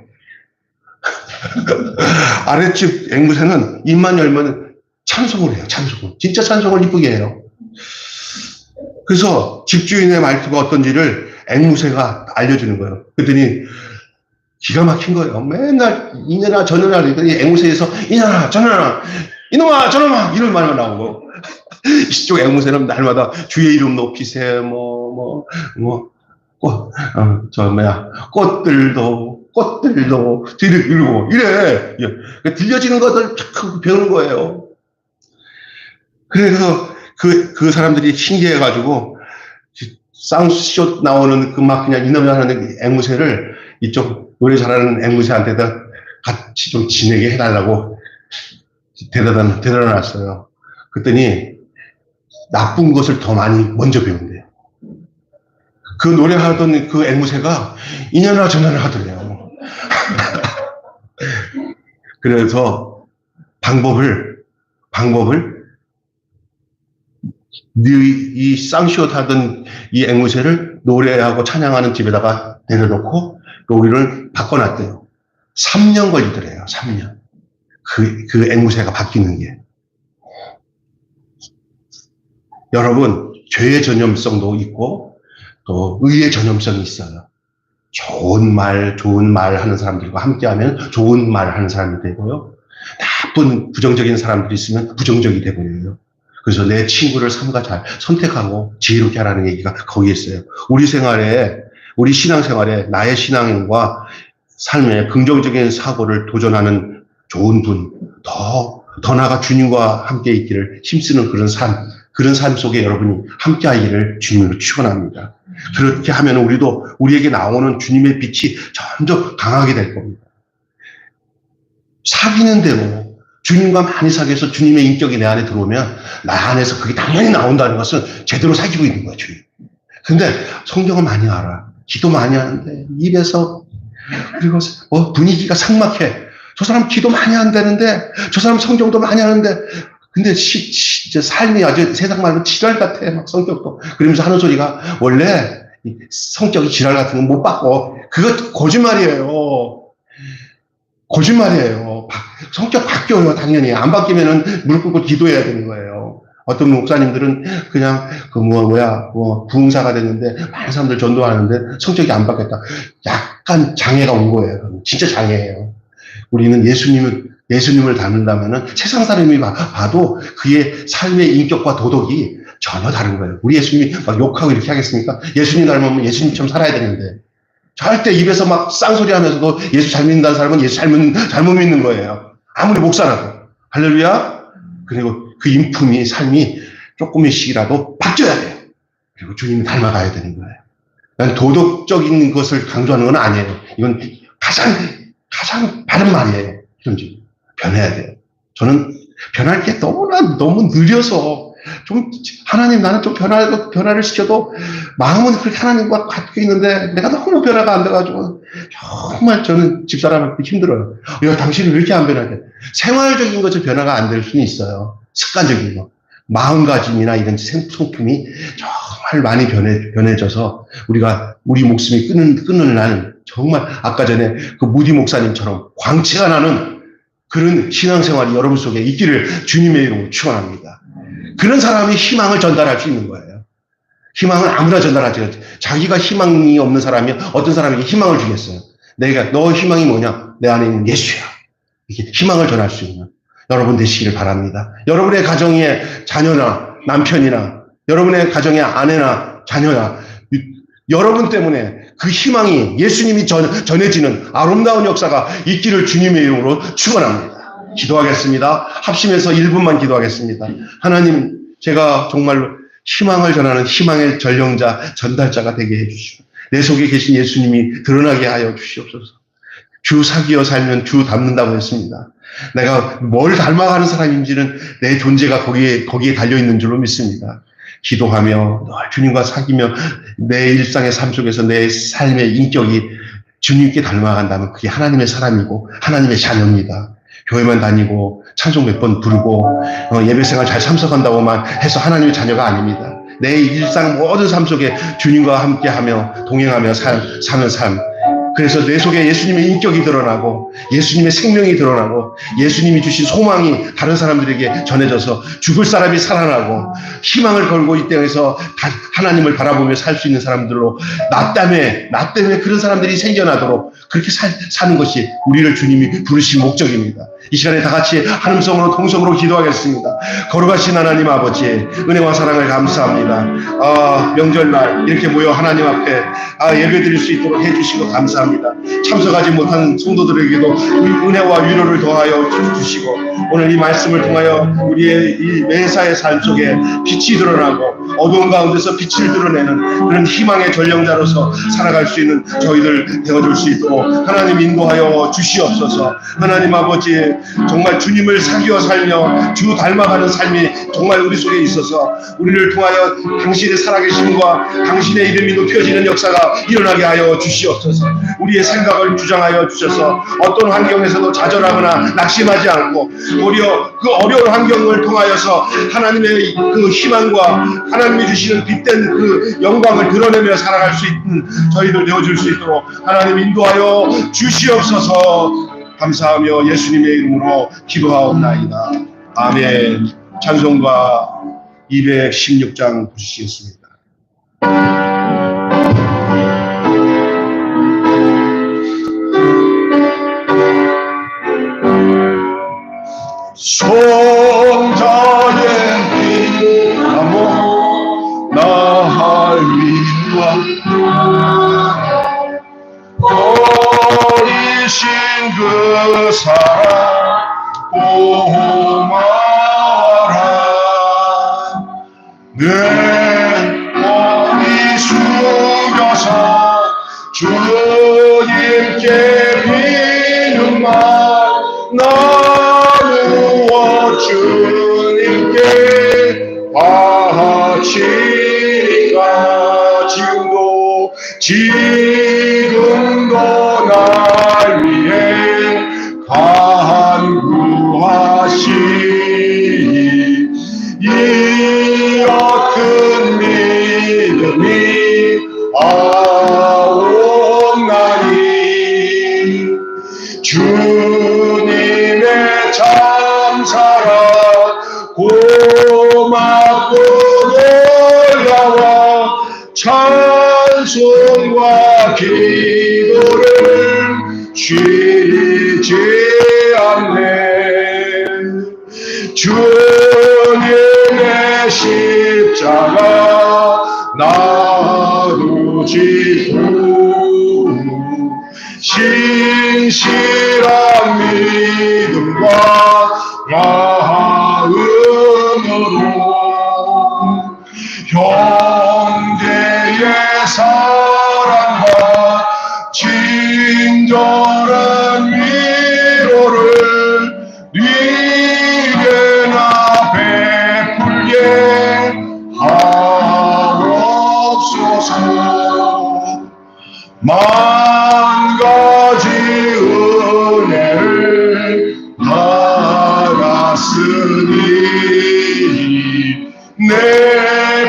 아랫집 앵무새는 입만 열면 찬송을 해요. 찬송을. 진짜 찬송을 이쁘게 해요. 그래서 집주인의 말투가 어떤지를 앵무새가 알려주는 거예요. 그랬더니 기가 막힌 거예요. 맨날 이년아 저년아 그랬더니 앵무새에서 이년아 저년아 이놈아 저놈아 이런 말만 나오고 이쪽 앵무새는 날마다 주의 이름 높이세 꽃들도 꽃들도 들고 이래. 들려지는 것을 자꾸 배우는 거예요. 그래서 그 사람들이 신기해가지고 쌍쇼 나오는 그 막 그냥 이놈이 하는 앵무새를 이쪽 노래 잘하는 앵무새한테다 같이 좀 지내게 해달라고 데려다 놨어요. 그랬더니 나쁜 것을 더 많이 먼저 배운대요. 그 노래하던 그 앵무새가 이년아 저년아 하더래요. 그래서 방법을 이 쌍시옷 하던 이 앵무새를 노래하고 찬양하는 집에다가 내려놓고 여기를 바꿔놨대요. 3년 걸리더래요. 3년. 그 앵무새가 바뀌는 게. 여러분, 죄의 전염성도 있고 또 의의 전염성이 있어요. 좋은 말 하는 사람들과 함께하면 좋은 말 하는 사람이 되고요. 나쁜 부정적인 사람들이 있으면 부정적이 되고요. 그래서 내 친구를 삼가 잘 선택하고 지혜롭게 하라는 얘기가 거기에 있어요. 우리 신앙생활에 나의 신앙과 삶에 긍정적인 사고를 도전하는 좋은 분, 더 나아가 주님과 함께 있기를 힘쓰는 그런 삶 속에 여러분이 함께 하기를 주님으로 축원합니다. 그렇게 하면 우리에게 나오는 주님의 빛이 점점 강하게 될 겁니다. 사귀는 대로 주님과 많이 사귀어서 주님의 인격이 내 안에 들어오면 나 안에서 그게 당연히 나온다는 것은 제대로 사귀고 있는 거야, 주님. 근데 성경을 많이 알아. 기도 많이 하는데 입에서 그리고 분위기가 삭막해. 저 사람 기도 많이 한다는데 저 사람 성경도 많이 하는데 근데 삶이 아주 세상 말로 지랄 같아. 막 성격도. 그러면서 하는 소리가 원래 성격이 지랄 같은 건 못 바꿔. 그거 거짓말이에요. 성격 바뀌어요, 당연히. 안 바뀌면은 무릎 꿇고 기도해야 되는 거예요. 어떤 목사님들은 그냥 부흥사가 됐는데 많은 사람들 전도하는데 성격이 안 바뀌었다. 약간 장애가 온 거예요. 진짜 장애예요. 우리는 예수님을 닮는다면은 세상 사람이 봐도 그의 삶의 인격과 도덕이 전혀 다른 거예요. 우리 예수님이 막 욕하고 이렇게 하겠습니까? 예수님 닮으면 예수님처럼 살아야 되는데. 절대 입에서 막 쌍소리 하면서도 예수 잘 믿는다는 사람은 예수 잘못 믿는 거예요. 아무리 목사라도. 할렐루야. 그리고 그 인품이, 삶이 조금씩이라도 바뀌어야 돼요. 그리고 주님을 닮아가야 되는 거예요. 난 도덕적인 것을 강조하는 건 아니에요. 이건 가장 바른 말이에요. 현재 변해야 돼요. 저는 변할 게 너무 느려서 하나님 나는 좀 변화를 시켜도 마음은 그렇게 하나님과 갖고 있는데 내가 너무 변화가 안 돼가지고 정말 저는 집사람한테 힘들어요. 당신이 왜 이렇게 안 변하게? 생활적인 것을 변화가 안 될 수는 있어요. 습관적인 거. 마음가짐이나 이런 성품이 정말 많이 변해져서 우리 목숨이 끊는 날은 정말 아까 전에 그 무디 목사님처럼 광채가 나는 그런 신앙생활이 여러분 속에 있기를 주님의 이름으로 축원합니다. 그런 사람이 희망을 전달할 수 있는 거예요. 희망을 아무나 전달하지 않죠. 자기가 희망이 없는 사람이 어떤 사람에게 희망을 주겠어요. 너 희망이 뭐냐? 내 안에 있는 예수야. 이렇게 희망을 전할 수 있는 여러분 되시기를 바랍니다. 여러분의 가정의 자녀나 남편이나 여러분의 가정의 아내나 자녀나 여러분 때문에 그 희망이 예수님이 전해지는 아름다운 역사가 있기를 주님의 이름으로 축원합니다. 기도하겠습니다. 합심해서 1분만 기도하겠습니다. 하나님, 제가 정말로 희망을 전하는 희망의 전령자, 전달자가 되게 해주시고 내 속에 계신 예수님이 드러나게 하여 주시옵소서. 주 사귀어 살면 주 닮는다고 했습니다. 내가 뭘 닮아가는 사람인지는 내 존재가 거기에 달려있는 줄로 믿습니다. 기도하며 늘 주님과 사귀며 내 일상의 삶 속에서 내 삶의 인격이 주님께 닮아간다면 그게 하나님의 사람이고 하나님의 자녀입니다. 교회만 다니고 찬송 몇 번 부르고 예배생활 잘 참석한다고만 해서 하나님의 자녀가 아닙니다. 내 일상 모든 삶 속에 주님과 함께하며 동행하며 사는 삶. 그래서 내 속에 예수님의 인격이 드러나고 예수님의 생명이 드러나고 예수님이 주신 소망이 다른 사람들에게 전해져서 죽을 사람이 살아나고 희망을 걸고 이 땅에서 하나님을 바라보며 살 수 있는 사람들로 나 때문에 그런 사람들이 생겨나도록 그렇게 사는 것이 우리를 주님이 부르신 목적입니다. 이 시간에 다 같이 한음성으로 통성으로 기도하겠습니다. 거룩하신 하나님 아버지, 은혜와 사랑을 감사합니다. 명절날 이렇게 모여 하나님 앞에 예배드릴 수 있도록 해주시고 감사합니다. 참석하지 못한 성도들에게도 은혜와 위로를 더하여 주시고, 오늘 이 말씀을 통하여 우리의 이 매사의 삶 속에 빛이 드러나고 어두운 가운데서 빛을 드러내는 그런 희망의 전령자로서 살아갈 수 있는 저희들 되어줄 수 있도록 하나님 인도하여 주시옵소서. 하나님 아버지, 정말 주님을 사귀어 살며 주 닮아가는 삶이 정말 우리 속에 있어서 우리를 통하여 당신의 살아계심과 당신의 이름이 높여지는 역사가 일어나게 하여 주시옵소서. 우리의 생각을 주장하여 주셔서 어떤 환경에서도 좌절하거나 낙심하지 않고 오히려 그 어려운 환경을 통하여서 하나님의 그 희망과 하나님이 주시는 빛된 그 영광을 드러내며 살아갈 수 있는 저희들 되어줄 수 있도록 하나님 인도하여 주시옵소서. 감사하며 예수님의 이름으로 기도하옵나이다. 아멘. 찬송가 216장 부르시겠습니다. 성자의 빛나무 나할 위와 버리신 그 사랑 고마라. 내 머리 숙여서 주님께 비는 말 나누어 주님께 바치리까. 지금도 날 위해 간구하시니 이 어큰 믿음이 아옵나니. 주님의 참사랑 고맙고 놀라워 찬송과 기도를 쉬지 않네. 주님의 십자가 나누시고 신실한 믿음과 마음으로 형제의 사랑과 친절한 위로를 네게나 베풀게 하옵소서. 만 가지 은혜를 받았으니 내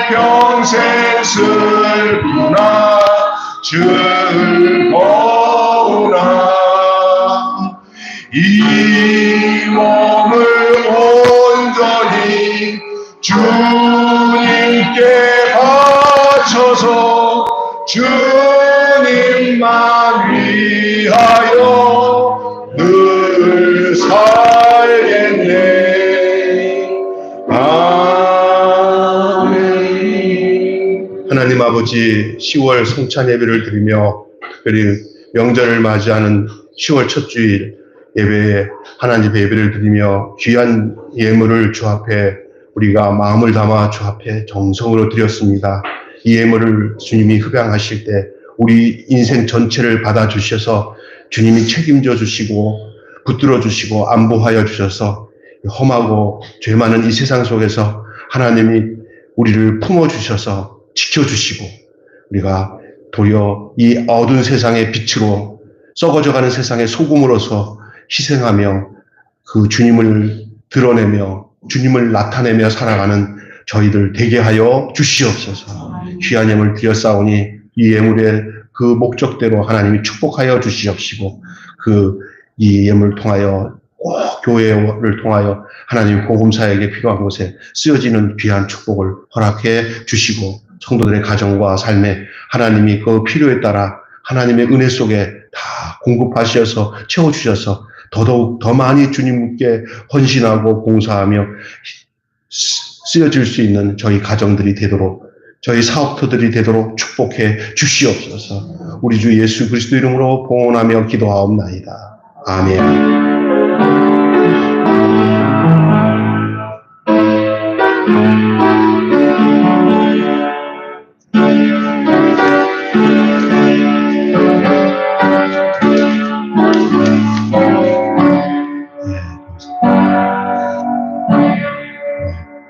평생 슬프나 즐거우나 이 몸을 온전히 주님께 바쳐서 주님만 위하여 늘 살겠네. 아멘. 하나님 아버지, 10월 성찬 예배를 드리며 특별히 명절을 맞이하는 10월 첫 주일 예배에 하나님 예배를 드리며 귀한 예물을 주 앞에 우리가 마음을 담아 주 앞에 정성으로 드렸습니다. 이 예물을 주님이 흡양하실 때 우리 인생 전체를 받아주셔서 주님이 책임져 주시고 붙들어 주시고 안보하여 주셔서 험하고 죄 많은 이 세상 속에서 하나님이 우리를 품어주셔서 지켜주시고 우리가 도리어 이 어두운 세상의 빛으로 썩어져가는 세상의 소금으로서 희생하며 그 주님을 드러내며 주님을 나타내며 살아가는 저희들 되게 하여 주시옵소서. 귀한 예물 드렸사오니 이 예물의 그 목적대로 하나님이 축복하여 주시옵시고 이 예물을 통하여 꼭 교회를 통하여 하나님 복음사에게 필요한 곳에 쓰여지는 귀한 축복을 허락해 주시고 성도들의 가정과 삶에 하나님이 그 필요에 따라 하나님의 은혜 속에 다 공급하셔서 채워주셔서 더더욱 더 많이 주님께 헌신하고 봉사하며 쓰여질 수 있는 저희 가정들이 되도록, 저희 사업터들이 되도록 축복해 주시옵소서. 우리 주 예수 그리스도 이름으로 봉헌하며 기도하옵나이다. 아멘.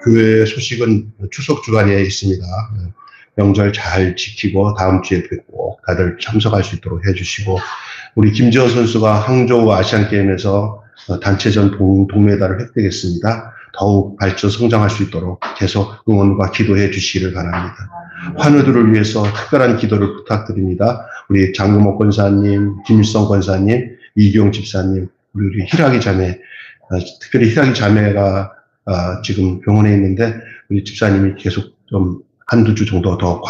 교회 소식은 추석 주간에 있습니다. 명절 잘 지키고 다음 주에 뵙고 다들 참석할 수 있도록 해주시고, 우리 김재호 선수가 항저우 아시안게임에서 단체전 동메달을 획득했습니다. 더욱 발전 성장할 수 있도록 계속 응원과 기도해 주시기를 바랍니다. 환우들을 위해서 특별한 기도를 부탁드립니다. 우리 장금옥 권사님, 김일성 권사님, 이기용 집사님, 우리 희락이 자매, 특별히 희락이 자매가 지금 병원에 있는데 우리 집사님이 계속 좀 한두 주 정도 더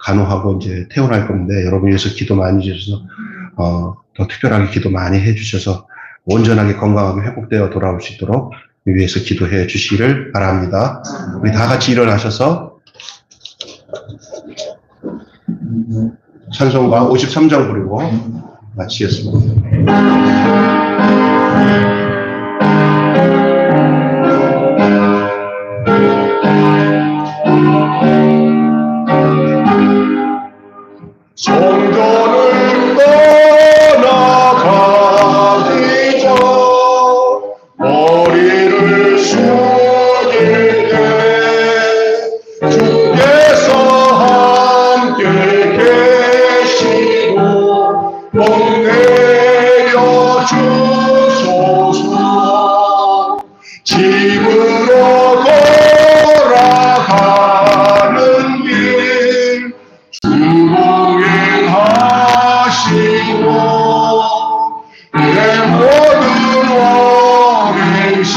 간호하고 이제 퇴원할 건데, 여러분 위해서 기도 많이 해주셔서 더 특별하게 기도 많이 해주셔서 온전하게 건강하게 회복되어 돌아올 수 있도록 위해서 기도해 주시기를 바랍니다. 우리 다 같이 일어나셔서 찬송가 53장 부르고 마치겠습니다. 성전을 떠나가기 전 머리를 숙일 때 주께서 함께 계시고 복 내려 주소서. 집으로 돌아가는 길 주봉행하시고 내 모든 원행심사를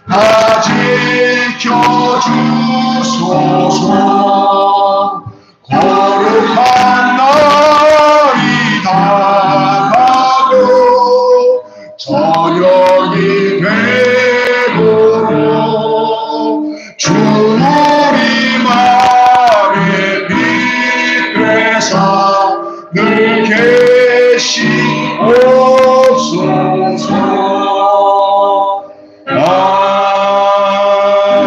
다 지켜주소서. 거룩한 날이 다가고 저녁이 되도록 주 우리 마음에 빛되사 늘 계시옵소서.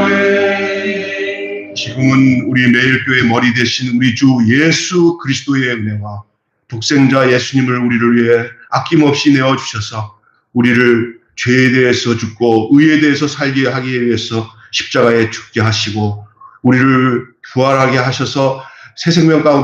아멘. 지금은 우리 매일교회 머리 되신 우리 주 예수 그리스도의 은혜와 독생자 예수님을 우리를 위해 아낌없이 내어주셔서 우리를 죄에 대해서 죽고 의에 대해서 살게 하기 위해서 십자가에 죽게 하시고 우리를 부활하게 하셔서 새 생명 가운데